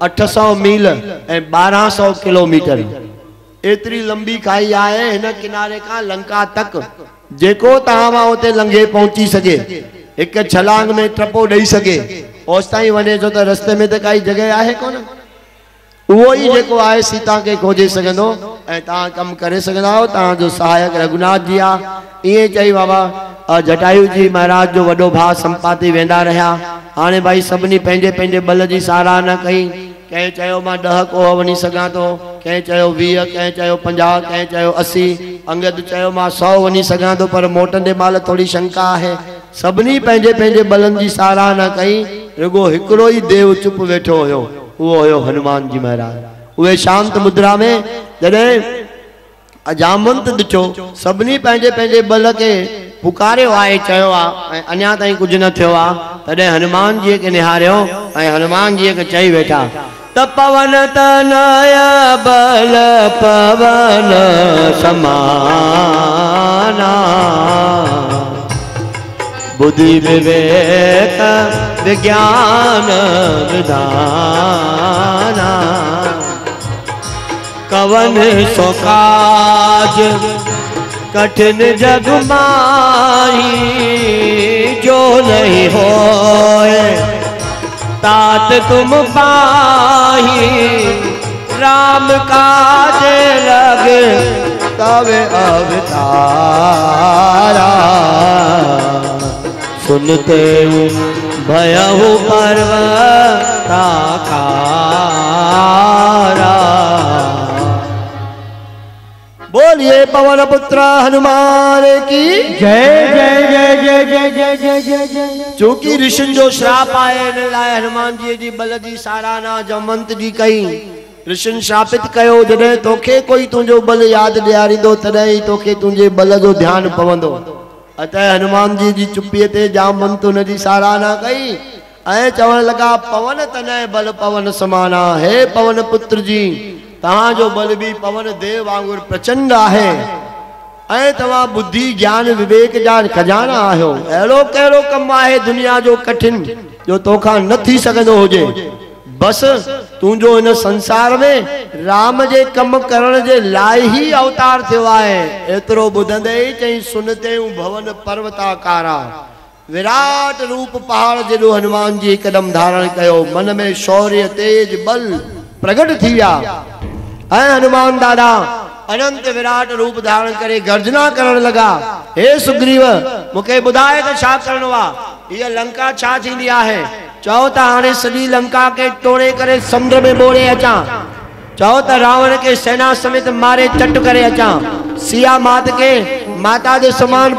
800 मील ऐं 1200 किलोमीटर एतरी लंबी खाई आहे हिन किनारे खां लंका तक। जेको तव्हां उते लंघे पहुची सघे हिकु छलांग में टपो ॾेई सघे ओस ताईं वञे छो त रस्ते में त काई जगह आहे कोन। उहो ई जेको आहे सीता खे खोजे सघंदो ऐं तव्हां कमु करे सघंदा आहियो। तव्हांजो सहायक रघुनाथ जी आहे। ईअं चई बाबा जटायु जी महाराज जो वॾो भाउ संपाति वेंदा रहिया। हाणे भाई सभिनी पंहिंजे पंहिंजे बल जी साराहना कई। कंहिं चयो मां 10 कोह वञी सघां थो, कंहिं चयो 20, कंहिं चयो 50, कंहिं चयो 80। अंगद चयो मां 100 वञी सघां थो पर मोटंदे महिल थोरी शंका आहे। सभिनी पंहिंजे पंहिंजे बलनि जी साराहना कई। रुगो हिकिड़ो ई देव चुप वेठो हुयो उहो हुयो हनुमान जी महाराज। उहे शांत मुद्रा में जॾहिं अजामवंत ॾिठो सभिनी पंहिंजे पंहिंजे बल खे पुकारियो आहे चयो आहे ऐं अञा ताईं कुझु न थियो आहे। तॾहिं हनुमान जी खे निहारियो ऐं हनुमान जी खे चई वेठा त पवन तनय बल पवन समाना बुद्धि विवेक विज्ञान विधाना कवन सो काज कठिन जग माही जो नहीं होए तात तुम पाही राम काज लग तब अवतारा सुनते भयहु पर्वताकारा बोलिए पवन पुत्र हनुमान की जय जय जय जय जय जय जय जय जय। चूंकि ऋषिन जो श्राप आए इन लाइ हनुमान जी जी बल जी साराना जमंत जी कई। ऋषिन श्रापित कयो जॾहिं तोखे कोई तुंहिंजो बल यादि ॾियारींदो तॾहिं ई तोखे तुंहिंजे बल जो ध्यानु पवंदो। अतः हनुमान जी जी चुप्पीअ ते जामवंत उन जी साराना कई ऐं चवण लगा पवन तनय बल पवन समाना। हे पवन पुत्र जी तव्हांजो बल भी पवन देव वांगुर प्रचंड आहे ऐं तव्हां बुद्धि ज्ञान विवेक जा खजाना आहियो। अहिड़ो कहिड़ो कमु आहे दुनिया जो कठिन जो तोखां न थी सघंदो हुजे। बस तुंहिंजो इन संसार में राम जे कम करण जे लाइ ही अवतार थियो आहे। एतिरो ॿुधंदे ई चई सुनते भवन पर्वताकारा। विराट रूप पहाड़ जेॾो हनुमान जी हिकदम धारण कयो। मन में शौर्य तेज बल प्रगट थी विया ऐं हनुमान दादा अनंत विराट रूप धारण करे गर्जना करण लगा। हे सुग्रीव मूंखे ॿुधाए त छा करणो आहे। हीअ लंका छा थींदी आहे। चओ त हाणे सॼी लंका के तोड़े करे समुद्र में बोड़े अचां। चओ त रावण के सेना समेत मारे चट करे अचां। सिया मात के माता जे समान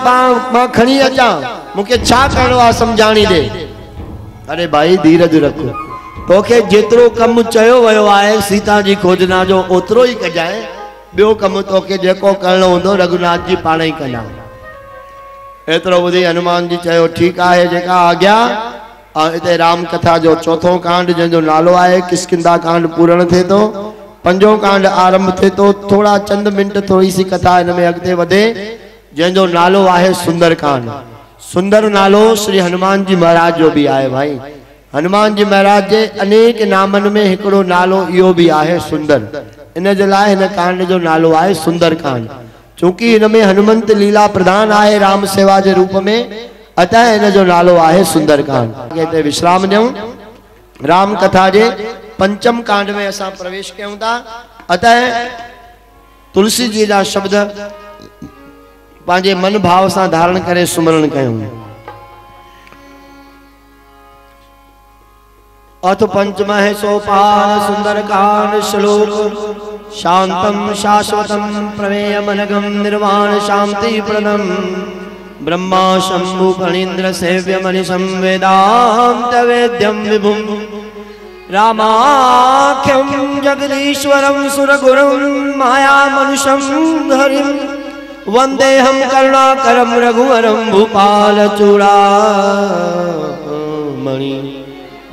मां खणी अचां। मूंखे छा करणो आहे समझाणी दे। अरे भाई धीरज रख। तोखे जेतिरो कमु चयो वियो आहे सीता जी खोजना जो ओतिरो ई कजाए। ॿियो कमु तोखे जेको करणो हूंदो रघुनाथ जी पाण ई कंदा। एतिरो ॿुधी हनुमान जी चयो ठीकु आहे जेका आज्ञा। इते राम कथा जो चौथों कांड जंहिंजो नालो आहे किष्किंधा कांड पूर्ण थिए थो। पंजों कांड आरंभ थिए थो। थोड़ा चंद मिंट थोड़ी सी कथा इन में अॻिते वधे जंहिंजो नालो आहे सुंदर कांड। सुंदर नालो श्री हनुमान जी महाराज जो भी आहे। भाई हनुमान जी महाराज जे अनेक नामन में हिकिड़ो नालो इहो भी आहे सुंदर। इन जे लाइ हिन कांड जो नालो आहे सुंदर कांड। चूंकि हिन में हनुमंत लीला प्रधान आहे राम सेवा जे रूप में अतः इन जो नालो आहे सुंदर कांड। हिते विश्राम ॾियूं। राम कथा जे पंचम कांड में असां प्रवेश कयूं था। अतः तुलसी जी जा शब्द पंहिंजे मन भाव सां धारण करे सुमरण कयूं। अथ पंचमः सोपान सुंदर कांड श्लोक शांतम शाश्वतम प्रमेयमनघम निर्वाण शांति प्रदम ब्रह्मा शंभु फणीन्द्र सेव्य मनीषं वेदांत वेद्यम विभुम रामाख्यम जगदीश्वरम सुरगुरुम माया मनुषं हरिम वंदेहम करुणाकरम रघुवरम भूपाल चूड़ा मणि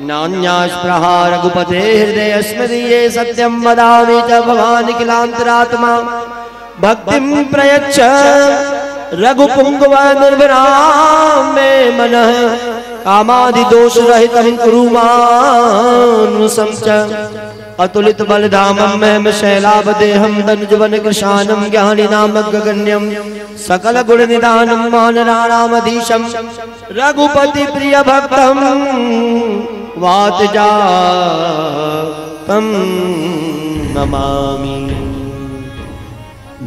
नान्यास्पृहा रघुपते हृदय स्मृतिये सत्यम वदामि च भवान् किलांतरात्मा भक्तिं प्रयच्छ रघुपुंगव निर्विराम में मनः कामादि दोष रहितं कुरु मानुषं च अतुलित बलधामं महम शैलावदेहं धनुजवन कृशानं ज्ञानिनामग्गगण्यं सकल गुण निधानं मानराणामधीशं रघुपति प्रिय भक्तं वातजातं नमामि।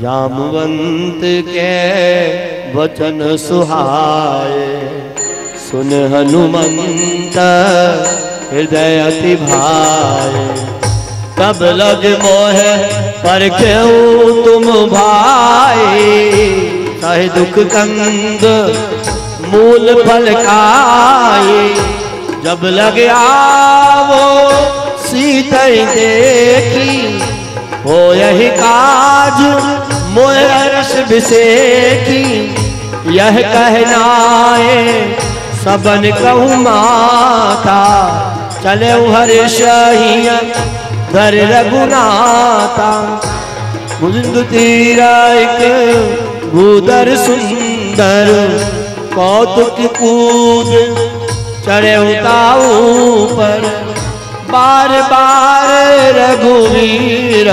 जामवंत के वचन सुहाए सुन हनुमंत हृदय अति भाए। तब लग मोह पर क्यों तुम भाई चाहे दुख कंद मूल फल खाए। जब लग आवो सीता देखी हो यही काज मोह रस बिसेकी। यह कहनाए सबन कहूँ माता चले हर्ष घर रघुनाथा। मुझ तीरा एक भूधर सुंदर कौतुक कूद चढ़े उताऊ पर बार बार रघुवीर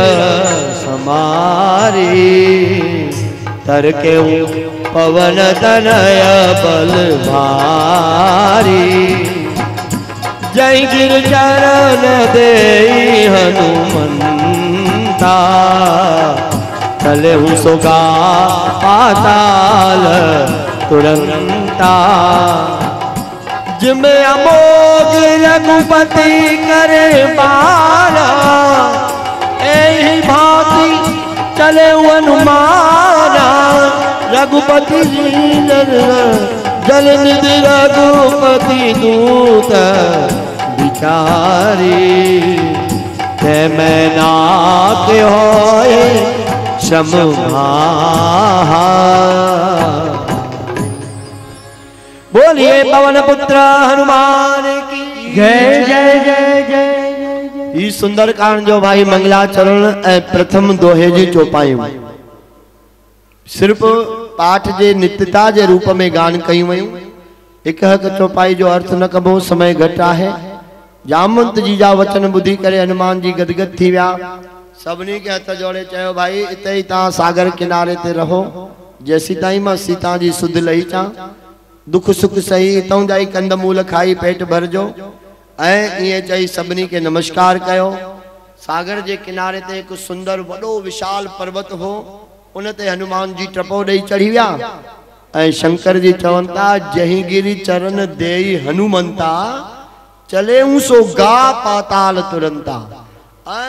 समारी। तरके पवन तनय बल भारी। जय गिर चरण दे हनुमंता चले सुगा पाताल तुरंता। जिम अमोघ रघुपति करे बारा एहि भांति चले हनुमान रघुपति जल निधि रघुपति दूत बिचारी ते मैं नाथ होए समभा। बोलिए पवन पुत्र हनुमान की जय जय जय जय। ई सुंदर कांड जो भाई मंगलाचरण ए प्रथम दोहे जी चौपाइयूं सिर्फ पाठ जे नित्यता जे रूप में गान कई वयूं। एक हक चौपाई जो अर्थ न कबो, समय घट है। जामवंत जी जा वचन बुधी करे हनुमान जी गदगद थी व्या। सबनी के हथ जोड़े चयो भाई इते ही ता सागर किनारे ते रहो, जैसी ताई मां सीता जी सुध लही चा, दुख सुख सही इतों जाई कंद मूल खाई पेट भरजो। ये चई सबनी के नमस्कार कयो। सागर जे किनारे ते एक सुंदर वडो विशाल पर्वत हो, उनते हनुमान जी टपो दई चढ़ी व्या। शंकर जी चवंता जही गिरी चरण देई हनुमंता, चले सो गा पाताल तुरंता।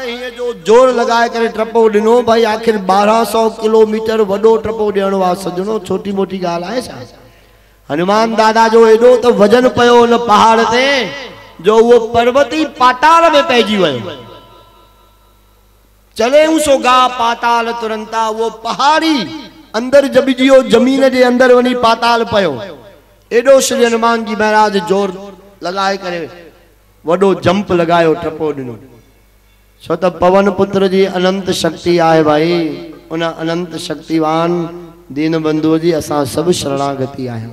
ये जो जोर लगाए करे टपो दिनो भाई, आखिर 1200 किलोमीटर वडो टपो दियणो आ सजनो, छोटी मोटी गाल है छा। हनुमान दादा जो एडो तो वजन पयो न पहाड़ ते, जो वो पर्वती पाताल में पैजी वयो। चले सो गा पाताल तुरंता, वो पहाड़ी अंदर जबिजियो, जमीन जे अंदर वनी पाताल पयो। एडो श्री हनुमान जी महाराज जोर लगाए करे वडो जंप लगायो टपो दिनो। छो तो पवन पुत्र जी अनंत शक्ति आए भाई, उन अनंत शक्तिवान दीन बंधु जी असा सब शरणागति आए।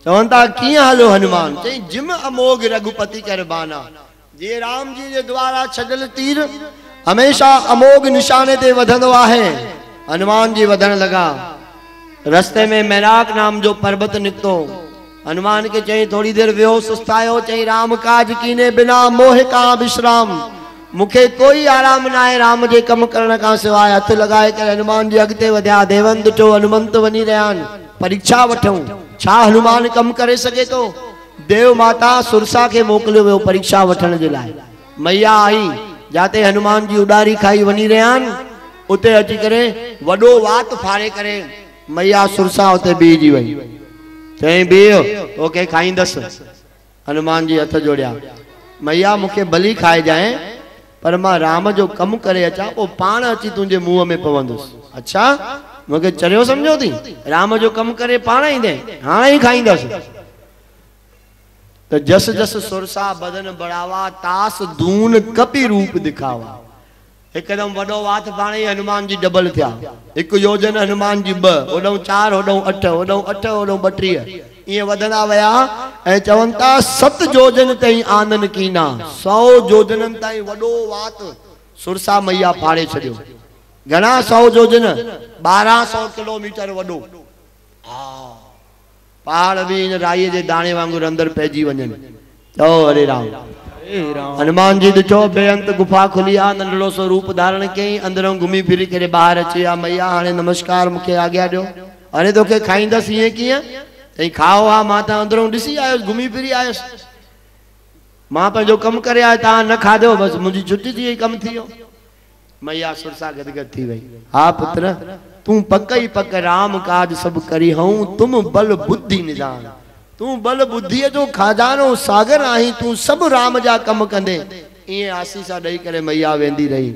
चवंता किया हलो हनुमान, चई जिम अमोघ रघुपति कर बाना। जे राम जी जे द्वारा छडल तीर हमेशा अमोघ निशाने ते वधंदो आहे। हनुमान जी वधन लगा। रस्ते में मैराक नाम जो पर्वत निकतो। हनुमान के चई थोड़ी देर व्यो सुस्तायो, चई राम काज कीने बिना मोह का विश्राम। मुखे कोई आराम ना है राम जे कम करण का सिवाय। हथ लगाए कर हनुमान जी अगते वध्या। देवन ॾिठो हनुमंत वनी रहियान, परीक्षा वठूं छा हनुमान कम करे सके तो। देव माता सुरसा के मोकलियो वियो परीक्षा वठण जे लाइ। मैया आई, जाते हनुमान जी उडारी खाई वनी रहियान, उते अची करे वडो वात फाड़े करे मैया सुरसा उते बीजी वई। चई बीहो ओके खाईंदस। हनुमान जी हथ जोड़िया, मैया मुखे भली खाए जाए, पर मां राम जो कम करे अचा, वो पाण अची तुझे मुंह में पवंदुस। अच्छा मुझे चरियो समझो थी, राम जो कम करे पाण ईंदे, हाणे ही खाईंदस। तो जस जस सुरसा बदन बढ़ावा, तास दून कपि रूप दिखावा। एकदम वडो वात पाणे हनुमान जी डबल थिया। एक योजन हनुमान जी 2, ओडो 4, ओडो 8, ओडो 8, ओडो 32। ये वधना वया ए चवंता 7 योजन तई आनंद कीना। 100 योजनन ताई वडो वात सुरसा मैया फाड़े छडियो। घना 100 योजन, 1200 किलोमीटर वडो। पहाड़ भी इन राई जे दाणे वांगुर अंदर पैजी वञन। तो हरे राम। हनुमान जी ॾिठो बेअंत गुफा खुली आ, नंढड़ो सो रूप धारण कई, अंदरों घुमी फिरी करे बाहर अची आ। मैया हाणे नमस्कार, मुखे आज्ञा ॾियो, हाणे तोखे खाईंदस। ये कीअं? चई खाओ हा, मां त अंदरों ॾिसी आयुसि, घुमी फिरी आयुसि, मां पंहिंजो कम करे आयो, तव्हां न खाधो, बस मुंहिंजी छुट्टी थी वई, कम थी वियो। मैया सुरसा गदगद थी वई। हा पुत्र, तू पक ही पक राम काज सब करी हूं, तुम बल बुद्धि निदान। तू बल बुद्धि जो खजानो सागर आही, तू सब राम जा कम कंदे। ये आसीसा दई करे मैया वेंदी रही।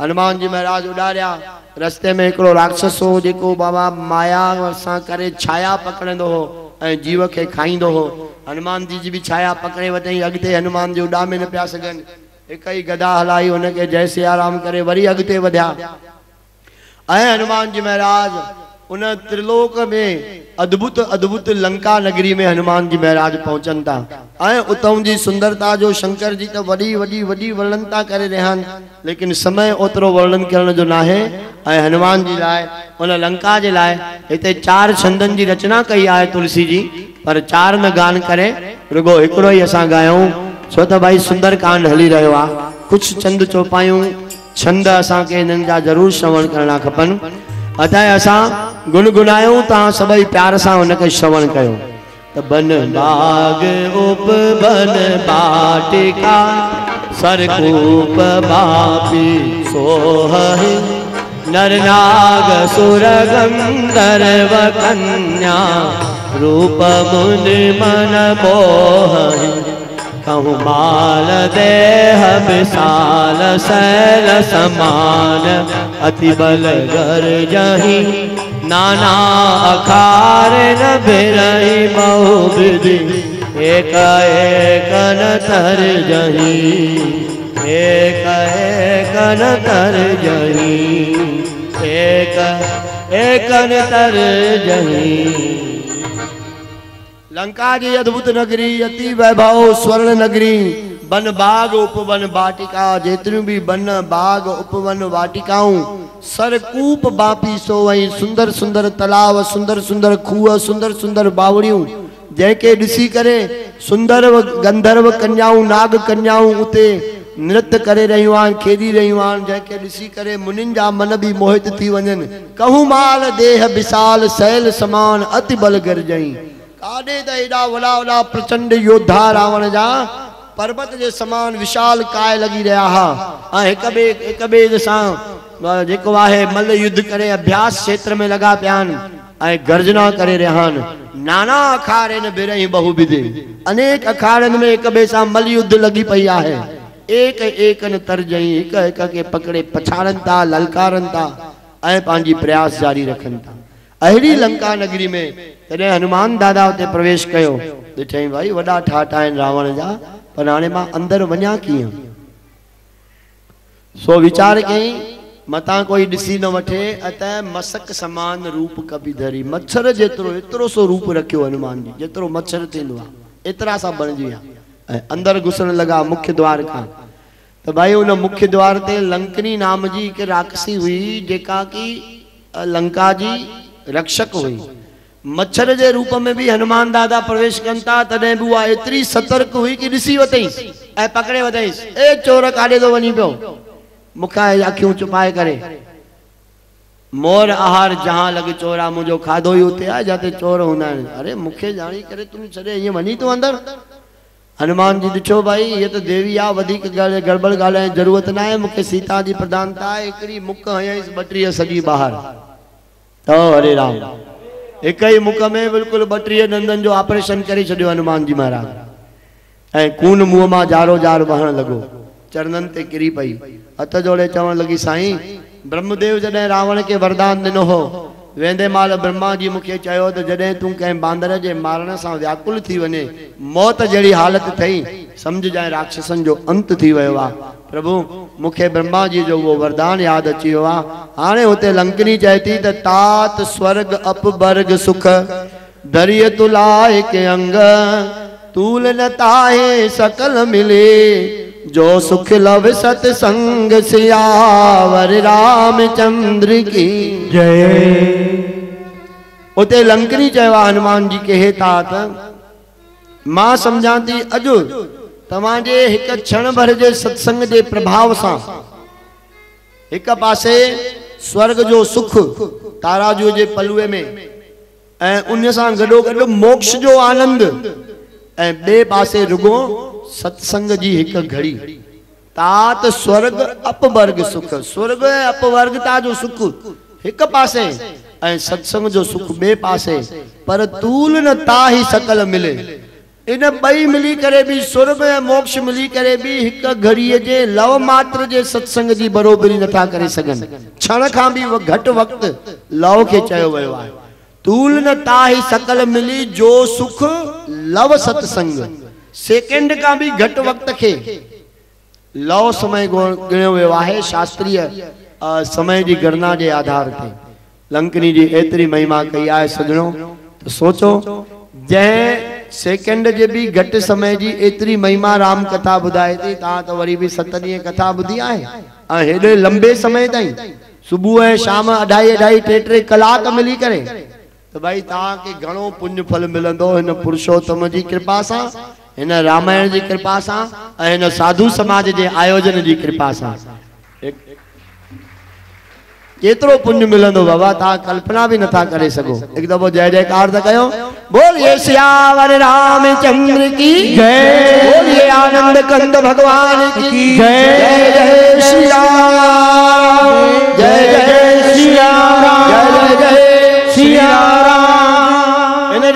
हनुमान जी महाराज उडारिया। रस्ते में एकड़ो राक्षस हो, जेको बाबा माया सां करे छाया पकड़ंदो हो ऐं जीव के खाईंदो हो। हनुमान जी भी छाया पकड़े वतई। अगते हनुमान जी उडा में न पिया सगन। एक ही गदा हलाई, उनके जय सिया राम करे वरी अगते वध्या। हनुमान जी महाराज उन त्रिलोक में अद्भुत अद्भुत लंका नगरी में हनुमान जी महाराज पहुंचन था। उतम जी सुंदरता जो शंकर जी तो वडी वडी वडी वर्णनता करे रहन, लेकिन समय ओतरो वर्णन करण जो ना है। हनुमान जी लाए उन लंका जे लाए इते 4 छंदन जी रचना कई है तुलसी जी, पर 4 न गान करे, रुगो एकड़ो ही असा गायूं। छो तो भाई सुंदर कांड हली रहो आ। कुछ चंद चौपायूं छंद असा के इनन जा जरूर श्रवण करना खपन। अतः असा गुनगुनायूं, ता सभई प्यार सां उनके श्रवण कयो। त बन बाग उप बन बाटिका, सरकूप बापी सोह नर नाग सुर गंधर्व कन्या रूप मुनि मन मोहि कहूँ माल देह विशाल शैल समान अति बल गर जही नाना अखार न बिरही बहु विधि एक एक न तर जही एक एक न तर जही एक एक न तर जही। लंका जी अद्भुत नगरी अति वैभव स्वर्ण नगरी वन बाग उपवन वाटिका जेतरियूं भी वन बाग उपवन वाटिकाऊं सरकूप बापी सोवई सुंदर सुंदर तलाव सुंदर सुंदर खूह सुंदर सुंदर बावड़ियूं जैके ॾिसी करे सुंदर गंधर्व कन्याऊं नाग कन्याऊं उते नृत्य करे रहियूं आहिनि खेॾी रहियूं आहिनि जैके ॾिसी करे मुनिन जा मन भी मोहित थी वञनि। कहूं माल देह विशाल शैल समान अति बल गरजई काॾे त एॾा वॾा वॾा प्रचंड योद्धा रावण जा पर्वत जे समान विशाल काय लगी रहा हा एक ॿिए सां जेको आहे मल्ल युद्ध करे अभ्यास क्षेत्र में लगा पियान गर्जना करे रहा नाना अखाड़न बिरही बहुविधि अनेक अखाड़न में एक ॿिए सां मल्ल युद्ध लगी पई आहे एक एक न तरजई एक एक के पकड़े पछाड़न था ललकारन था पांजी प्रयास जारी रखन था। अहिड़ी लंका नगरी में तॾहिं हनुमान दादा उते प्रवेश कयो ॾिठई भाई वॾा ठाठ आहिनि रावण जा पर हाणे मां अंदर वञा कीअं सो वीचार कई मता कोई ॾिसी न वठे अतः मसक समान रूप कभी धरी मच्छर जेतिरो एतिरो सो रूप रखियो हनुमान जी जेतिरो मच्छर थींदो आहे एतिरा सा बणिजी विया अंदर घुसण लगा मुख्य द्वार खां तो भाई उन मुख्य द्वार ते लंकनी नाम जी हिकु राक्षसी हुई जेका की लंका जी रक्षक हुई मच्छर जे रूप में भी हनुमान दादा प्रवेश कनि था तॾहिं बि उहा एतिरी सतर्क हुई कि ॾिसी वरितईंसि ऐं पकड़े वरितईंसि ए चोर काॾे थो वञी पियो मूंखां अखियूं चुपाए करे मोर आहार जहां लॻ चोरा मुंहिंजो खाधो ई उते आहे जिते चोर हूंदा आहिनि अरे मूंखे ॼाणी करे तूं छॾे ईअं वञी थो अंदर हनुमान जी ॾिठो भाई ये तो देवी आ वधिक गड़बड़ ॻाल्हाइण जी ज़रूरत न आहे मूंखे सीता जी प्रधानता आहे हिकिड़ी मुक हयईंसि ॿटीह सॼी ॿाहिरि तो हरे राम एक ही मुख में बिल्कुल 32 दंदन जो ऑपरेशन करे छॾियो हनुमान जी महाराज ऐं खून मुंह मां जारो जार बहण लगो चरणन ते किरी पई हथ जोड़े चवण लगी साईं ब्रह्मदेव जॾहिं रावण के वरदान ॾिनो हो वेंदे माल ब्रह्मा जी मुखे चयो त जॾहिं तूं कंहिं बांदर जे मारण सां व्याकुल थी वञे मौत जहिड़ी हालत थई समझ जाए राक्षसन जो अंत थी वियो आहे प्रभु मुखे ब्रह्मा जी जो वो वरदान याद अची वियो आहे हाणे हुते लंकनी चए थी त तात स्वर्ग अपवर्ग सुख दरिय तुलाए के अंग तूल न ताहे सकल मिले जो सुख लव सतसंग सियावर रामचंद्र की जय। उते लंकनी चयो हनुमान जी के हे तात मां समझा थी अॼु तव्हांजे हिकु क्षण भर जे सत्संग जे प्रभाव सां हिक पासे स्वर्ग जो सुख ताराजू जे पलुए में ऐं उन सां गॾो गॾु मोक्ष जो आनंद ऐं ॿिए पासे रुगो सत्संग जी हिक घड़ी तात स्वर्ग अपवर्ग सुख स्वर्ग ऐं अपवर्गता जो सुख हिक पासे ऐं सत्संग जो सुख ॿिए पासे पर तूल न ताही सकल मिले इन ॿई मिली करे भी स्वर्ग ऐं मोक्ष मिली करे भी हिक घड़ीअ जे लव मात्र जे सत्संग जी बरोबरी नथा करे सघनि क्षण खां भी घटि वक़्तु लव खे चयो वियो आहे तूल न ताही सकल मिली जो सुख लव सत्संग सेकेंड का भी घटि वक्त के लव समय गिणियो वियो आहे शास्त्रीय समय जी गणना के आधार पे लंकनी जी एतरी महिमा कई आहे सजणो तो सोचो जंहिं सेकेंड जे भी घटि समय जी एतरी महिमा राम कथा ॿुधाए थी तव्हां तो वरी भी 7 ॾींहं कथा ॿुधी आहे ऐं हेॾे लंबे समय ताईं सुबुह ऐं शाम 2.5-2.5 कलाक मिली करे तो भाई तव्हांखे घणो पुण्य फल मिलंदो हिन पुरुषोत्तम जी कृपा सां इन रामायण जी कृपा सां इन साधु समाज के आयोजन की कृपा सां केतरो पुण्य मिलंदो बाबा ता कल्पना भी नथा करे सको एक दफो जय जयकार त कयो बोलिए सियावर रामचंद्र की जय बोलिए आनंद कंद भगवान की जय जय श्री राम जय जय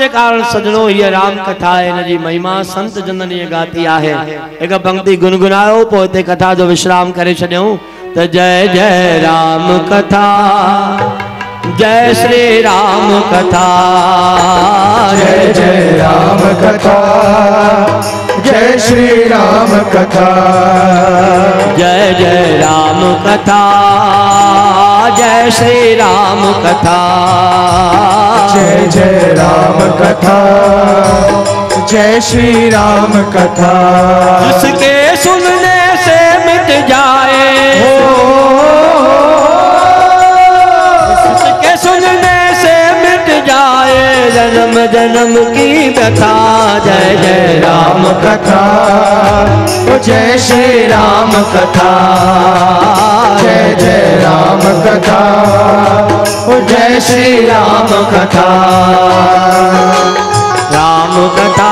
जे कारण सजनो ये राम कथा है, इन जी महिमा संत जनन ये गाती आहे। एक पंक्ति गुनगुनायो पोइ ते कथा जो विश्राम करे छड्यूं। त जय जय राम कथा, जय श्री राम कथा, जय जय राम कथा, जय श्री राम कथा, जय जय राम कथा, जय श्री राम कथा, जय जय राम कथा, जय श्री राम कथा। जिसके सुनने से मिट जाए, जिसके सुनने से मिट जाए जन्म जन्म की व्यथा। जय जय राम कथा, जय श्री राम कथा, जय जय राम कथा, जय श्री राम कथा, राम कथा,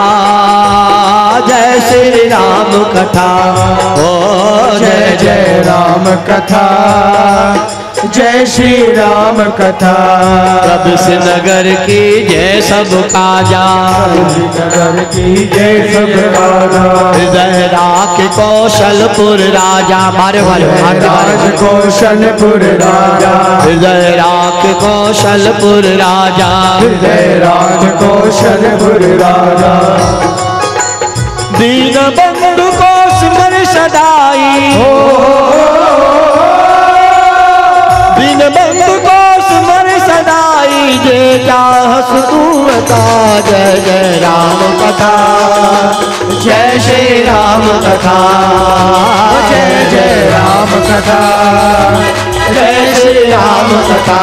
जय श्री राम कथा, ओ जय जय राम कथा, जय श्री राम कथा। प्रभु से नगर की जय सब काजा, नगर की जय सब काजा, हृदय राख कौशलपुर राजा, मारे वाले राज कौशलपुर राजा, हृदय राख कौशलपुर राजा, हृदय राज कौशलपुर राजा। दीन बंधु को स्मर सदाई, दीन बंधु को स्मर सदाई, जे चाहस तू बता। जय जय राम कथा, जय श्री राम कथा, जय जय राम कथा, जय श्री राम कथा।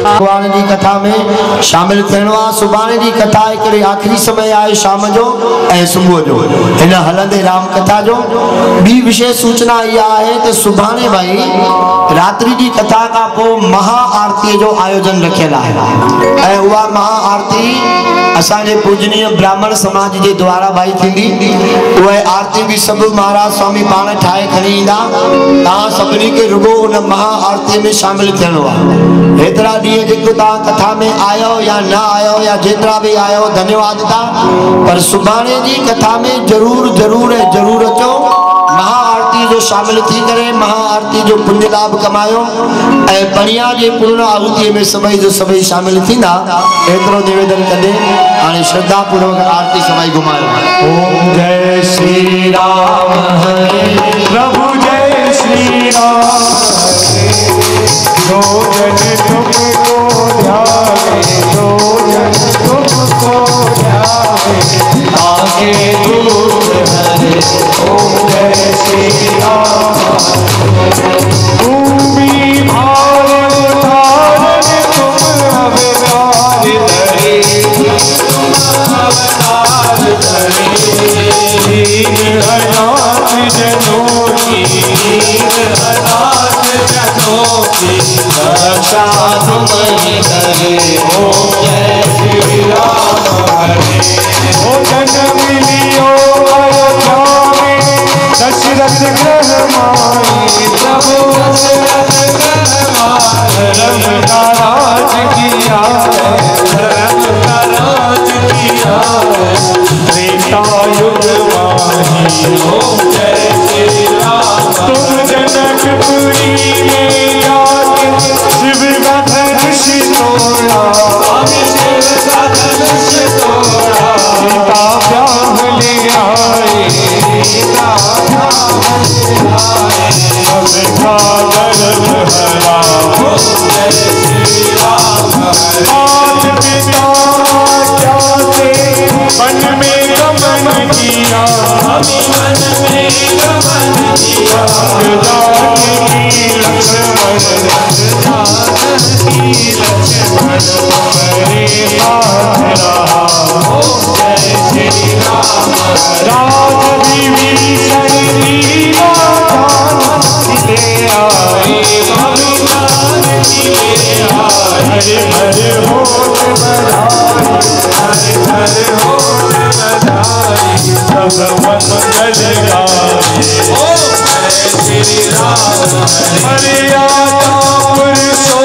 भगवान जी कथा में शामिल थियणो आहे। सुभाणे जी कथा हिकिड़े आख़िरी समय आहे शाम जो ऐं सुबुह जो, हिन हलंदे राम कथा जो। ॿी विशेष सूचना इहा आहे त सुभाणे भाई रात्रि जी कथा खां पोइ महा आरती जो आयोजन रखियल आहे ऐं उहा महा आरती असांजे पूजनीय ब्राह्मण समाज जे द्वारा भाई थींदी। उहा आरती भी सब महाराज स्वामी पाण ठाहे खणी ईंदा। तव्हां सभिनी खे रुगो उन महा आरती में शामिल थियणो आहे। हेतिरा ॾींहं जेको तव्हां कथा में आयो या न आयो या जेतिरा भी आयो धन्यवाद था, पर सुभाणे जी कथा में जरूर जरूर जरूर अचो। महा आरती जो शामिल थी करे महा आरती जो पुण्य लाभ कमायो ऐं पणिया जे पूर्ण आहुति में सभई जो सभई शामिल थींदा। एतिरो निवेदन कंदे हाणे श्रद्धा पूर्वक आरती सभई घुमायो। ओम जय श्री राम हरे प्रभु, जय श्री राम जो जन तुमको ध्यावे, जो जन तुमको ध्यावे आगे दूर हरे। ओम जय श्री राम, भूमि भार धारण तुम अवतार धरे, अवतार धरे। दीन अनाथ जनों की, दीन अनाथ जनों की रक्षा तुम ही करे। ओम जय श्री राम हरे। ओ जन्म लियो अयोध्या में दशरथ ग्रह माई, प्रभु दशरथ ग्रह माई। धर्म का राज किया है, धर्म का राज किया है त्रेता युग माही। ओम जय श्री राम। तुम जनकपुरी में जाके शिव का धनुष तोड़ा, शिव का धनुष तोड़ा। सीता ब्याह ले आए, सीता ब्याह ले आए। सबका गर्भ हरा, जय श्री राम। आज पिता क्या से मन में गमन किया, मन में गमन किया। जानकी लक्ष्मण, जानकी लक्ष्मण मेरे साथ रहा। ओम जय श्री राम। राज विभीषण लीला जानकी ले आए, अभिमान की ले आए। हरे हरे होठ बधाई, हरे हरे होठ बधाई। सब मंगल गाए। ओम जय श्री राम। हरे आता पुरुषों